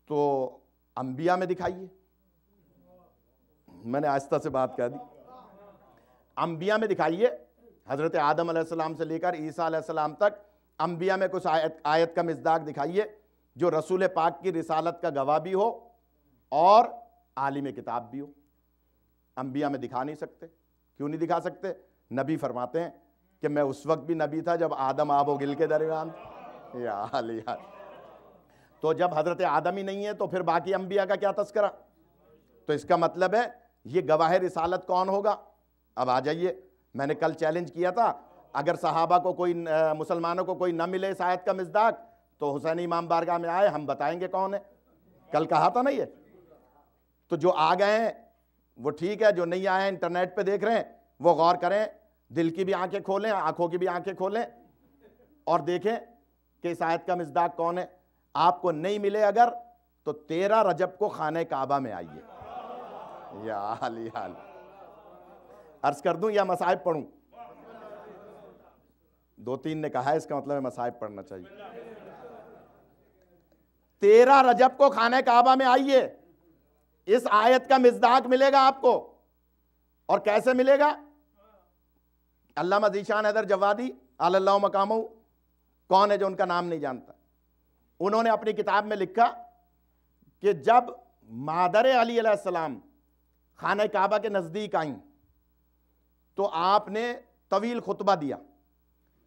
تو انبیاء میں دکھائیے. میں نے آہستہ سے بات کہہ دی. انبیاء میں دکھائیے. حضرت آدم علیہ السلام سے لے کر عیسیٰ علیہ السلام تک انبیاء میں کچھ آیت کا مصداق دکھائیے جو رسول پاک کی رسالت کا گواہ بھی ہو اور عالم کتاب بھی ہو. انبیاء میں دکھا نہیں سکتے. کیوں نہیں دکھا سکتے؟ نبی فرماتے ہیں کہ میں اس وقت بھی نبی تھا جب آدم آب و گل کے درمیان. یا علی. تو جب حضرت آدم ہی نہیں ہے تو پھر باقی انبیاء کا کیا تذکرہ؟ تو اس کا مطلب ہے یہ گواہ رسالت کون ہوگا؟ اب آ جائیے. میں نے کل چیلنج کیا تھا اگر صحابہ کو کوئی مسلمانوں کو کوئی نہ ملے اس آیت کا مصداق تو حسین امام بارگاہ میں آئے، ہم بتائیں گے کون ہے. کل کہا تھا نا یہ. تو جو آ گئے ہیں وہ ٹھیک ہے، جو نہیں آئے ہیں انٹرنیٹ پہ دیکھ رہے ہیں وہ غور کریں، دل کی بھی آنکھیں کھولیں، آنکھوں کی بھی آنکھیں کھولیں اور دیکھیں کہ اس آیت کا مصداق کون ہے. آپ کو نہیں ملے اگر تو 13 رجب کو خانہ کعبہ میں آئیے. یا علی حال. عرض کر دوں یا مصائب پڑھوں؟ 2-3 نے کہا ہے اس کا مطلب ہے مصائب پڑھنا چاہیے. 13 رجب کو خانہ کعبہ میں آئیے. اس آیت کا مصداق ملے گا آپ کو. اور کیسے ملے گا؟ علامہ ذیشان حیدر جوادی علی اللہ مقامہ کون ہے جو ان کا نام نہیں جانتا؟ انہوں نے اپنی کتاب میں لکھا کہ جب مادر علی علیہ السلام خانہ کعبہ کے نزدیک آئیں تو آپ نے طویل خطبہ دیا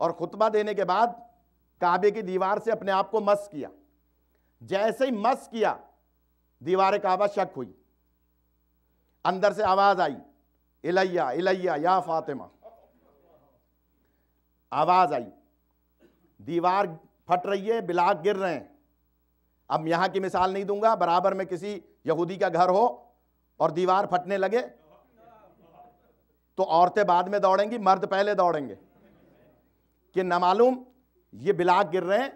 اور خطبہ دینے کے بعد کعبے کی دیوار سے اپنے آپ کو مس کیا. جیسے ہی مس کیا دیوار کعبہ شک ہوئی. اندر سے آواز آئی الیہ الیہ یا فاطمہ. آواز آئی، دیوار پھٹ رہی ہے، بلاک گر رہے ہیں. اب یہاں کی مثال نہیں دوں گا، برابر میں کسی یہودی کا گھر ہو اور دیوار پھٹنے لگے تو عورتیں بعد میں دوڑیں گی، مرد پہلے دوڑیں گے کہ نہ معلوم یہ بلاک گر رہے ہیں.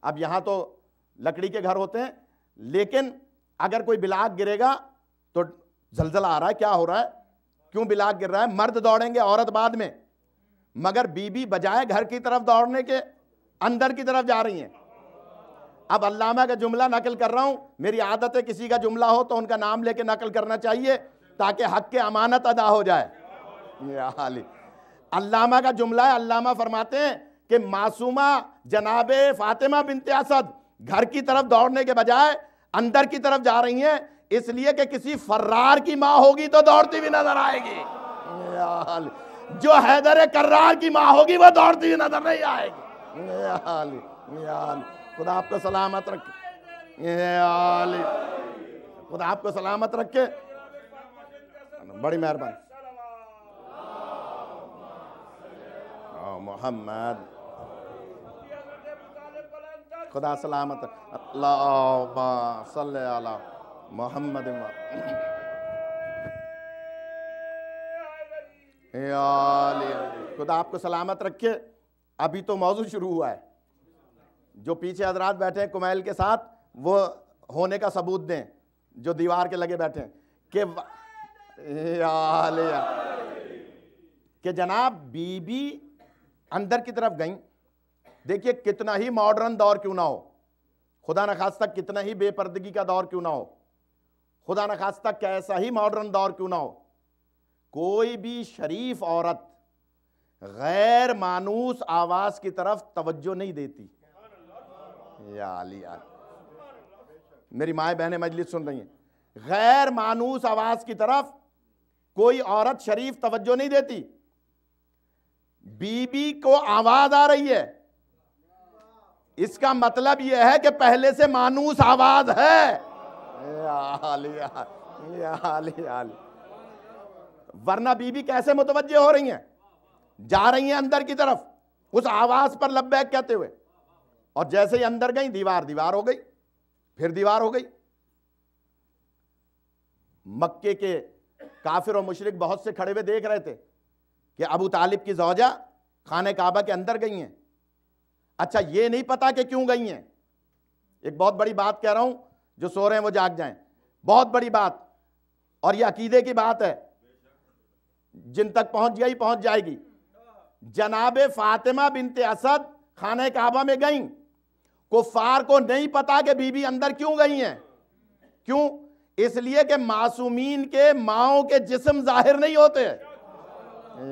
اب یہاں تو لکڑی کے گھر ہوتے ہیں، لیکن اگر کوئی بلاک گرے گا تو زلزلہ آ رہا ہے، کیا ہو رہا ہے، کیوں بلاک گر رہا ہے، مرد دوڑیں گے، عورت بعد میں. مگر بی بی بجائے گھر کی طرف دوڑنے کے اندر کی طرف جا رہی ہیں. اب علامہ کا جملہ نقل کر رہا ہوں، میری عادت ہے کسی کا جملہ ہو تو ان کا نام لے کے نقل کرنا چاہیے تاکہ حق کے امانت ادا ہو جائے. یا حالی علامہ کا جملہ ہے. علامہ فرماتے ہیں کہ معصومہ جناب فاطمہ بنت اسد گھر کی طرف دوڑنے کے بجائے اندر کی طرف جا رہی ہیں، اس لیے کہ کسی فرار کی ماں ہوگی تو دوڑتی بھی نظر آئے گی. یا حالی جو حیدر کرار کی ماں ہوگی وہ دوڑتی ہوئی نظر نہیں آئے گی. یا حالی یا حالی خدا آپ کو سلامت رکھے. یا حالی خدا آپ کو سلامت رکھے. بڑی مہربانی. محمد خدا سلامت. اللہم صلی علی محمد. خدا آپ کو سلامت رکھے. ابھی تو موضوع شروع ہوا ہے. جو پیچھے حضرات بیٹھے ہیں کمیل کے ساتھ وہ ہونے کا ثبوت دیں، جو دیوار کے لگے بیٹھے ہیں کہ جناب بی بی اندر کی طرف گئیں. دیکھیے کتنا ہی ماڈرن دور کیوں نہ ہو، خدا نخواستہ کتنا ہی بے پردگی کا دور کیوں نہ ہو، خدا نخواستہ کیسا ہی ماڈرن دور کیوں نہ ہو، کوئی بھی شریف عورت غیر مانوس آواز کی طرف توجہ نہیں دیتی. یا علی میری مائیں بہنیں مجلس سن رہی ہیں، غیر مانوس آواز کی طرف کوئی عورت شریف توجہ نہیں دیتی. بی بی کو آواز آ رہی ہے، اس کا مطلب یہ ہے کہ پہلے سے مانوس آواز ہے. ورنہ بی بی کیسے متوجہ ہو رہی ہیں، جا رہی ہیں اندر کی طرف اس آواز پر لبیک کہتے ہوئے، اور جیسے ہی اندر گئیں دیوار ہو گئی، پھر دیوار ہو گئی. مکے کے کافر و مشرک بہت سے کھڑے ہوئے دیکھ رہے تھے کہ ابو طالب کی زوجہ خانہ کعبہ کے اندر گئی ہیں. اچھا یہ نہیں پتا کہ کیوں گئی ہیں. ایک بہت بڑی بات کہہ رہا ہوں، جو سو رہے ہیں وہ جاگ جائیں. بہت بڑی بات، اور یہ عقیدے کی بات ہے، جن تک پہنچ جائے گی. جناب فاطمہ بنت اسد خانہ کعبہ میں گئیں. کفار کو نہیں پتا کہ بی بی اندر کیوں گئی ہیں. کیوں؟ اس لیے کہ معصومین کے ماؤں کے جسم ظاہر نہیں ہوتے.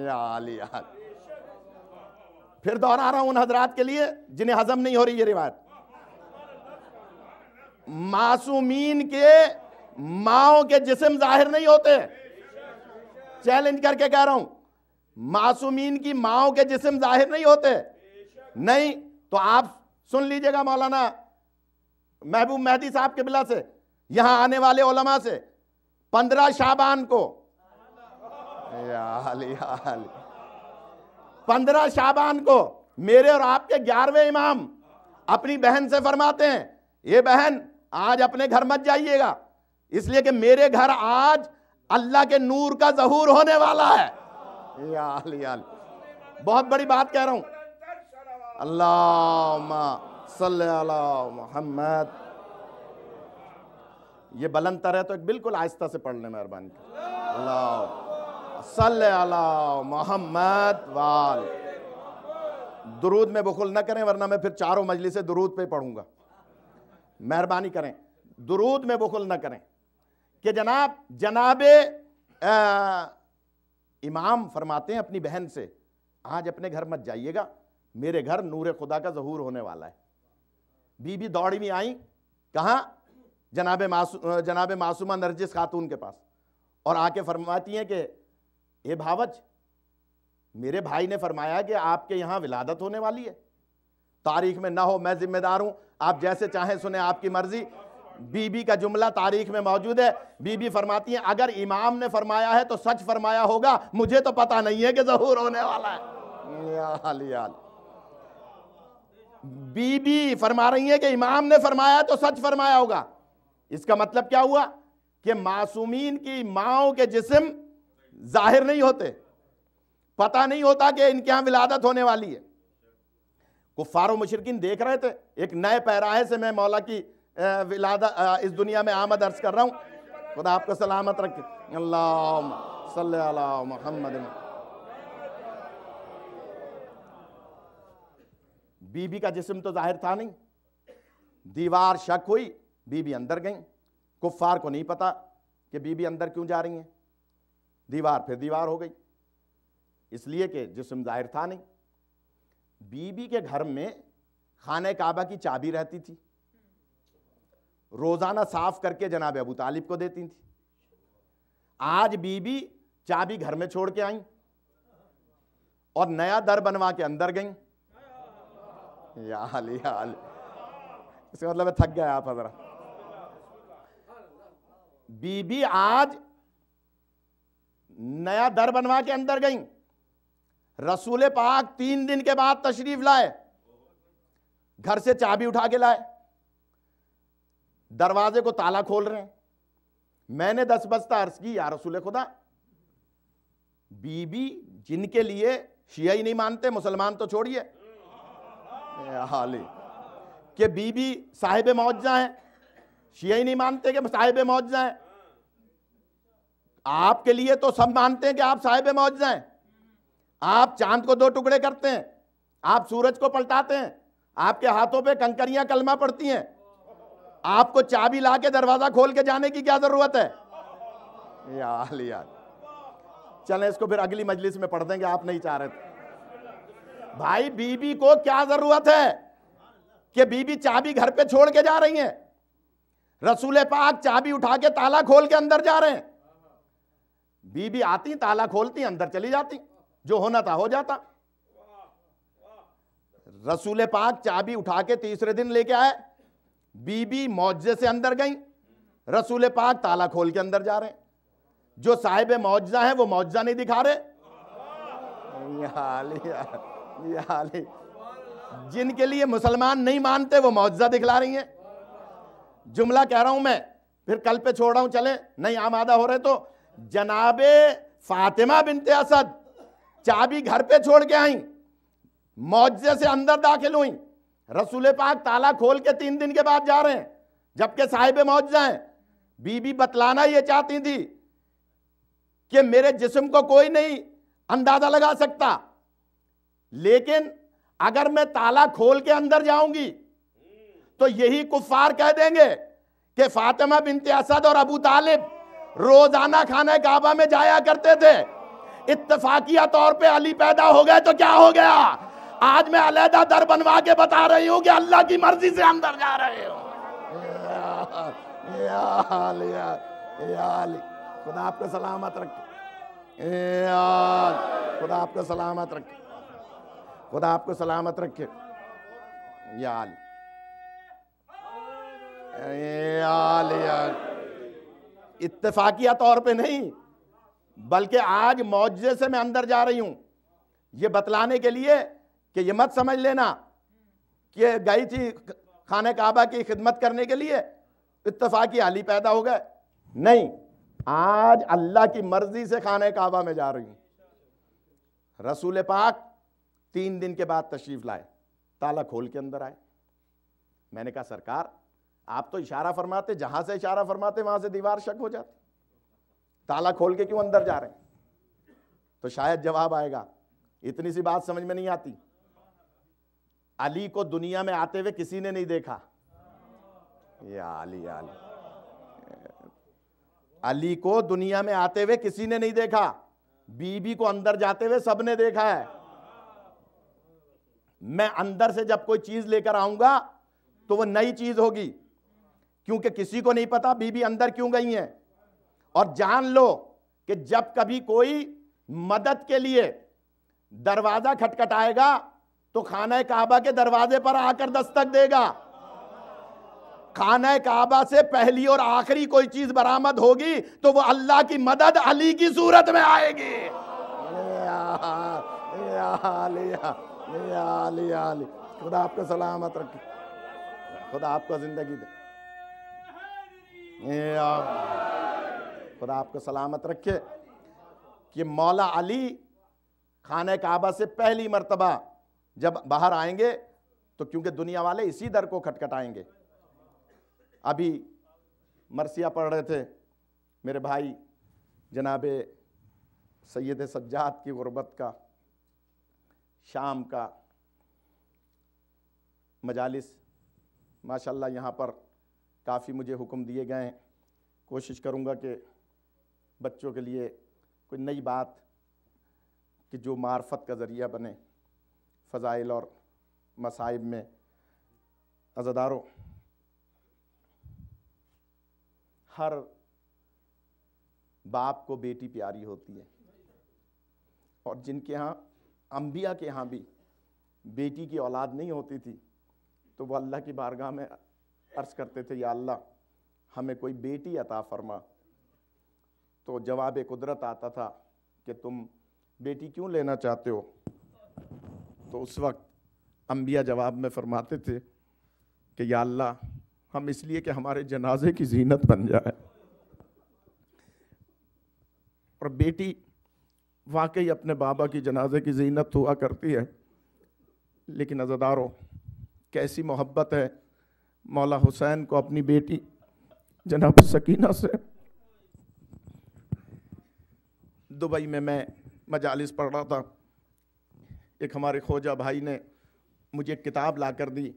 یا علی پھر دوہرا رہا ہوں ان حضرات کے لیے جنہیں ہضم نہیں ہو رہی یہ روایت. معصومین کے ماؤں کے جسم ظاہر نہیں ہوتے. چیلنج کر کے کہہ رہا ہوں، معصومین کی ماؤں کے جسم ظاہر نہیں ہوتے. نہیں تو آپ سن لیجئے گا مولانا محبوب مہدی صاحب قبلہ سے، یہاں آنے والے علماء سے، 15 شعبان کو 15 شعبان کو میرے اور آپ کے 11ویں امام اپنی بہن سے فرماتے ہیں، یہ بہن آج اپنے گھر مت جائیے گا، اس لیے کہ میرے گھر آج اللہ کے نور کا ظہور ہونے والا ہے. بہت بڑی بات کہہ رہا ہوں. اللہم صلی علی محمد. یہ بلند تر ہے تو ایک بالکل آہستہ سے پڑھ لیں مہربانی. اللہ صلی علی محمد وال. درود میں بخل نہ کریں ورنہ میں پھر چاروں مجلس درود پہ پڑھوں گا. مہربانی کریں درود میں بخل نہ کریں. کہ جناب امام فرماتے ہیں اپنی بہن سے، آج اپنے گھر مت جائیے گا، میرے گھر نور خدا کا ظہور ہونے والا ہے. بی بی دوڑی میں آئیں، کہاں؟ جناب معصومہ نرجس خاتون کے پاس، اور آ کے فرماتی ہیں کہ اے بھاوج، میرے بھائی نے فرمایا کہ آپ کے یہاں ولادت ہونے والی ہے. تاریخ میں نہ ہو، میں ذمہ دار ہوں، آپ جیسے چاہیں سنیں، آپ کی مرضی. بی بی کا جملہ تاریخ میں موجود ہے. بی بی فرماتی ہیں اگر امام نے فرمایا ہے تو سچ فرمایا ہوگا، مجھے تو پتہ نہیں ہے کہ ظہور ہونے والا ہے. بی بی فرما رہی ہیں کہ امام نے فرمایا تو سچ فرمایا ہوگا. اس کا مطلب کیا ہوا؟ کہ معصومین کی ماؤں کے جسم ظاہر نہیں ہوتے. پتہ نہیں ہوتا کہ ان کے ہاں ولادت ہونے والی ہے۔ کفار و مشرکین دیکھ رہے تھے۔ ایک نئے پیراہے سے میں مولا کی ولادت اس دنیا میں آمد عرض کر رہا ہوں۔ خدا آپ کو سلامت رکھے۔ اللہم صلی علی محمد۔ بی بی کا جسم تو ظاہر تھا نہیں، دیوار شک ہوئی، بی بی اندر گئیں۔ کفار کو نہیں پتا کہ بی بی اندر کیوں جا رہی ہیں، دیوار پھر دیوار ہو گئی، اس لیے کہ جسم ظاہر تھا نہیں۔ بی بی کے گھر میں خانہ کعبہ کی چابی رہتی تھی، روزانہ صاف کر کے جناب ابو طالب کو دیتی تھی۔ آج بی بی چابی گھر میں چھوڑ کے آئیں اور نیا در بنوا کے اندر گئیں۔ یا علی یا علی، اس کا مطلب ہے تھک گئے آپ حضرات۔ بی بی آج نیا در بنوا کے اندر گئیں، رسول پاک 3 دن کے بعد تشریف لائے، گھر سے چابی اٹھا کے لائے، دروازے کو تالا کھول رہے ہیں۔ میں نے دس بستہ عرض کی، یا رسول خدا، بی بی جن کے لیے شیعہ ہی نہیں مانتے، مسلمان تو چھوڑیے، کہ بی بی صاحب معجزہ ہیں، شیعہ ہی نہیں مانتے کہ صاحب معجزہ ہیں۔ آپ کے لیے تو سب مانتے ہیں کہ آپ صاحب معجزہ ہیں۔ آپ چاند کو 2 ٹکڑے کرتے ہیں، آپ سورج کو پلٹاتے ہیں، آپ کے ہاتھوں پہ کنکریاں کلمہ پڑتی ہیں، آپ کو چابی لا کے دروازہ کھول کے جانے کی کیا ضرورت ہے؟ یا علی یا علی۔ چلیں اس کو پھر اگلی مجلس میں پڑھ دیں گے، آپ نہیں چاہ رہے تھے۔ بھائی بی بی کو کیا ضرورت ہے کہ بی بی چابی گھر پہ چھوڑ کے جا رہی ہیں؟ رسول پاک چابی اٹھا کے تالا کھول کے اندر جا رہے ہیں۔ بی بی آتی، تالا کھولتی، اندر چلی جاتی، جو ہونا تھا ہو جاتا۔ رسول پاک چابی اٹھا کے تیسرے دن لے کے آئے، بی بی معجزے سے اندر گئیں، رسول پاک تالا کھول کے اندر جا رہے ہیں۔ جو صاحب معجزہ ہیں وہ معجزہ نہیں دکھا رہے۔ یا علی یا علی، جن کے لیے مسلمان نہیں مانتے وہ معجزہ دکھلا رہی ہیں۔ جملہ کہہ رہا ہوں میں، پھر کل پہ چھوڑ رہا ہوں، چلیں نہیں آمادہ ہو رہے تو جناب فاطمہ بنت اسد چابی گھر پہ چھوڑ کے آئیں، معجزے سے اندر داخل ہوئیں، رسول پاک تالا کھول کے 3 دن کے بعد جا رہے ہیں، جبکہ صاحب معجزہ ہیں۔ بی بی بتلانا یہ چاہتی تھی کہ میرے جسم کو کوئی نہیں اندازہ لگا سکتا، لیکن اگر میں تالا کھول کے اندر جاؤں گی تو یہی کفار کہہ دیں گے کہ فاطمہ بنت اسد اور ابو طالب روزانہ خانہ کعبہ میں جایا کرتے تھے، اتفاقیہ طور پہ علی پیدا ہو گئے تو کیا ہو گیا؟ آج میں علیحدہ در بنوا کے بتا رہی ہوں کہ اللہ کی مرضی سے اندر جا رہے ہو۔ یا علی یا علی، خدا آپ کو سلامت رکھے، خدا آپ کو سلامت رکھے، خدا آپ کو سلامت رکھے۔ یا علی یا علی، اتفاقیہ طور پہ نہیں بلکہ آج معجزے سے میں اندر جا رہی ہوں، یہ بتلانے کے لیے کہ یہ مت سمجھ لینا کہ گئی تھی خانہ کعبہ کی خدمت کرنے کے لیے اتفاقی علی پیدا ہو گئے، نہیں، آج اللہ کی مرضی سے خانہ کعبہ میں جا رہی ہوں۔ رسول پاک 3 دن کے بعد تشریف لائے، تالا کھول کے اندر آئے۔ میں نے کہا سرکار آپ تو اشارہ فرماتے، جہاں سے اشارہ فرماتے وہاں سے دیوار شک ہو جاتی، تالا کھول کے کیوں اندر جا رہے ہیں؟ تو شاید جواب آئے گا، اتنی سی بات سمجھ میں نہیں آتی، علی کو دنیا میں آتے ہوئے کسی نے نہیں دیکھا۔ یا علی یا علی، علی کو دنیا میں آتے ہوئے کسی نے نہیں دیکھا، بی بی کو اندر جاتے ہوئے سب نے دیکھا ہے۔ میں اندر سے جب کوئی چیز لے کر آؤں گا تو وہ نئی چیز ہوگی، کیونکہ کسی کو نہیں پتا بی بی اندر کیوں گئی ہیں۔ اور جان لو کہ جب کبھی کوئی مدد کے لیے دروازہ کھٹکھٹائے گا تو خانہ کعبہ کے دروازے پر آ کر دستک دے گا۔ خانہ کعبہ سے پہلی اور آخری کوئی چیز برآمد ہوگی تو وہ اللہ کی مدد علی کی صورت میں آئے گی۔ یا علی یا علی یا علی، خدا آپ کو سلامت رکھے، خدا آپ کو زندگی دے، خدا آپ کو سلامت رکھے کہ مولا علی خانہ کعبہ سے پہلی مرتبہ جب باہر آئیں گے تو کیونکہ دنیا والے اسی در کو کھٹکھٹائیں گے. ابھی مرثیہ پڑھ رہے تھے میرے بھائی جناب سید سجاد کی غربت کا، شام کا مجالس، ماشاءاللہ یہاں پر کافی مجھے حکم دیے گئے ہیں. کوشش کروں گا کہ بچوں کے لیے کوئی نئی بات کہ جو معرفت کا ذریعہ بنے فضائل اور مصائب میں. عزادارو، ہر باپ کو بیٹی پیاری ہوتی ہے، اور جن کے ہاں انبیاء کے ہاں بھی بیٹی کی اولاد نہیں ہوتی تھی تو وہ اللہ کی بارگاہ میں عرض کرتے تھے یا اللہ ہمیں کوئی بیٹی عطا فرما. تو جواب قدرت آتا تھا کہ تم بیٹی کیوں لینا چاہتے ہو؟ تو اس وقت انبیاء جواب میں فرماتے تھے کہ یا اللہ ہم اس لیے کہ ہمارے جنازے کی زینت بن جائے. اور بیٹی واقعی اپنے بابا کی جنازے کی زینت ہوا کرتی ہے. لیکن عزادارو، کیسی محبت ہے مولا حسین کو اپنی بیٹی جناب سکینہ سے. دبئی میں مجالس پڑھ رہا تھا، ایک ہمارے خوجہ بھائی نے مجھے ایک کتاب لا کر دی.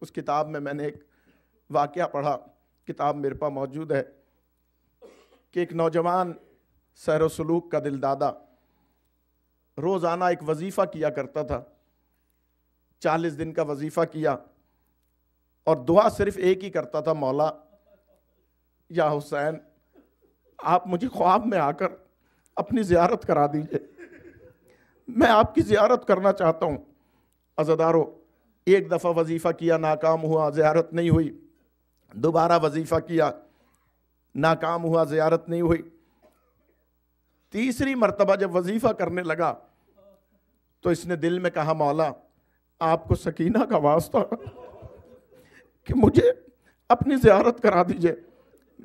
اس کتاب میں نے ایک واقعہ پڑھا، کتاب میرے پاس موجود ہے، کہ ایک نوجوان سیر و سلوک کا دل دادا روزانہ ایک وظیفہ کیا کرتا تھا. 40 دن کا وظیفہ کیا اور دعا صرف ایک ہی کرتا تھا، مولا یا حسین آپ مجھے خواب میں آ کر اپنی زیارت کرا دیجئے، میں آپ کی زیارت کرنا چاہتا ہوں. عزادارو، ایک دفعہ وظیفہ کیا، ناکام ہوا، زیارت نہیں ہوئی. دوبارہ وظیفہ کیا، ناکام ہوا، زیارت نہیں ہوئی. تیسری مرتبہ جب وظیفہ کرنے لگا تو اس نے دل میں کہا مولا آپ کو سکینہ کا واسطہ کہ مجھے اپنی زیارت کرا دیجئے،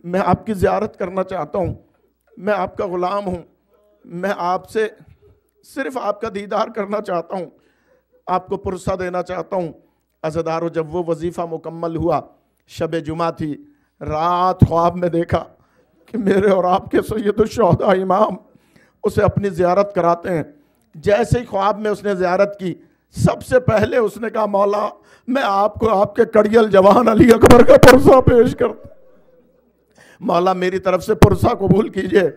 میں آپ کی زیارت کرنا چاہتا ہوں، میں آپ کا غلام ہوں، میں آپ سے صرف آپ کا دیدار کرنا چاہتا ہوں، آپ کو پرسہ دینا چاہتا ہوں. عزادارو، جب وہ وظیفہ مکمل ہوا، شب جمعہ تھی، رات خواب میں دیکھا کہ میرے اور آپ کے سید الشہداء امام اسے اپنی زیارت کراتے ہیں. جیسے ہی خواب میں اس نے زیارت کی، سب سے پہلے اس نے کہا مولا میں آپ کو آپ کے کڑیل جوان علی اکبر کا پرسہ پیش کرتا، مولا میری طرف سے پرسہ قبول کیجئے.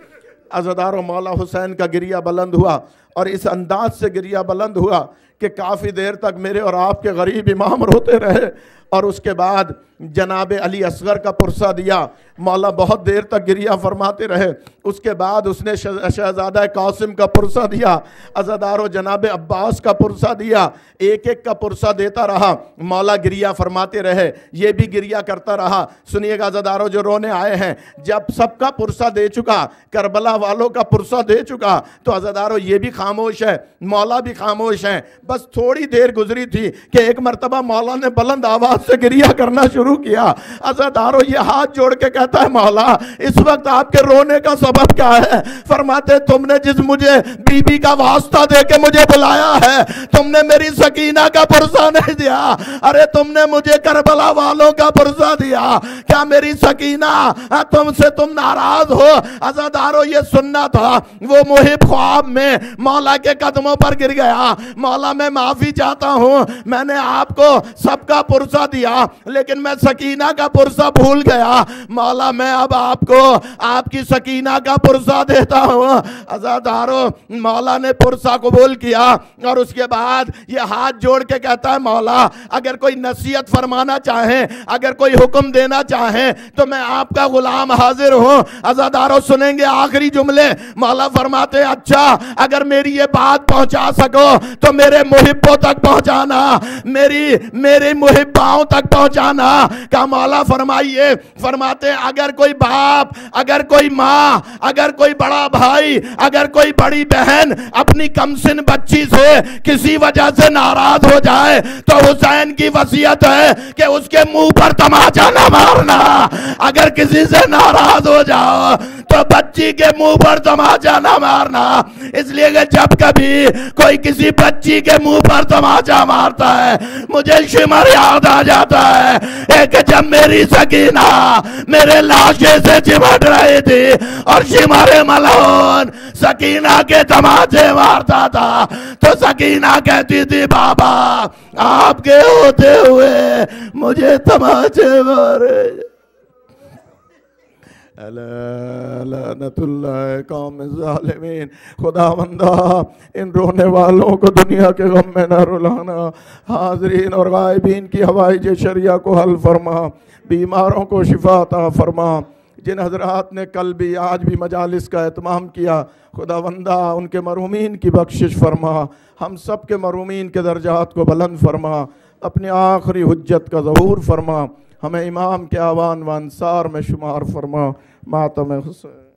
عزادارو، مولا حسین کا گریہ بلند ہوا، اور اس انداز سے گریہ بلند ہوا کہ کافی دیر تک میرے اور آپ کے غریب امام روتے رہے. اور اس کے بعد جناب علی اصغر کا پرسہ دیا، مولا بہت دیر تک گریہ فرماتے رہے. اس کے بعد اس نے شہزادہ قاسم کا پرسہ دیا، عزادارو جناب عباس کا پرسہ دیا. ایک ایک کا پرسہ دیتا رہا، مولا گریہ فرماتے رہے، یہ بھی گریہ کرتا رہا. سنیے گا عزادارو جو رونے آئے ہیں، جب سب کا پرسہ دے چکا، کربلا والوں کا پرسہ دے چکا، تو عزادارو یہ بھی خاموش ہے، مولا بھی خاموش ہیں. بس تھوڑی دیر گزری تھی کہ ایک مرتبہ مولا نے بلند آواز سے گریہ کرنا شروع کیا. عزادارو یہ ہاتھ جوڑ کے کہتا ہے مولا اس وقت آپ کے رونے کا سبب کیا ہے؟ فرماتے تم نے جس مجھے بی بی کا واسطہ دے کے مجھے بلایا ہے، تم نے میری سکینہ کا پرسہ نہیں دیا. ارے تم نے مجھے کربلا والوں کا پرسہ دیا، کیا میری سکینہ تم سے تم ناراض ہو؟ عزادارو یہ سننا تھا. وہ محب خواب میں مولا کے قدموں پر گر گیا، مولا میں معافی چاہتا ہوں، میں نے آپ کو سب کا پرسہ دیا لیکن میں سکینہ کا پرسہ بھول گیا، مولا میں اب آپ کو آپ کی سکینہ کا پرسہ دیتا ہوں. عزادارو مولا نے پرسہ قبول کیا اور اس کے بعد یہ ہاتھ جوڑ کے کہتا ہے مولا اگر کوئی نصیحت فرمانا چاہیں، اگر کوئی حکم دینا چاہیں تو میں آپ کا غلام حاضر ہوں. عزادارو سنیں گے آخری جملے، مولا فرماتے اچھا اگر میری یہ بات پہنچا سکو تو میرے محبوں تک پہنچانا، میری محباؤں تک پہنچانا. کہ مولا فرمائیے، فرماتے اگر کوئی باپ، اگر کوئی ماں، اگر کوئی بڑا بھائی، اگر کوئی بڑی بہن اپنی کمسن بچی سے کسی وجہ سے ناراض ہو جائے تو حسین کی وصیت ہے کہ اس کے منہ پر تماچا نہ مارنا. اگر کسی سے ناراض ہو جاؤ تو بچی کے منہ پر تماچا نہ مارنا، اس لیے کہ جب کبھی کوئی کسی بچی کے منہ پر تماچا مارتا ہے مجھے شمر یاد آ جاتا ہے کہ جب میری سکینہ میرے لاشے سے چمٹ رہی تھی اور شمر ملعون سکینہ کے تماچے مارتا تھا تو سکینہ کہتی تھی بابا آپ کے ہوتے ہوئے مجھے تماچے مارے۔ لعنت اللہ قوم ظالمین۔ خداوندہ ان رونے والوں کو دنیا کے غم میں نہ رلانا، حاضرین اور غائبین کی حوائج شرعیہ کو حل فرما، بیماروں کو شفا عطا فرما، جن حضرات نے کل بھی آج بھی مجالس کا اہتمام کیا خداوندہ ان کے مرحومین کی بخشش فرما، ہم سب کے مرحومین کے درجات کو بلند فرما، اپنی آخری حجت کا ظہور فرما، ہمیں امام کے آوان و انصار میں شمار فرما۔ ماتم حسین۔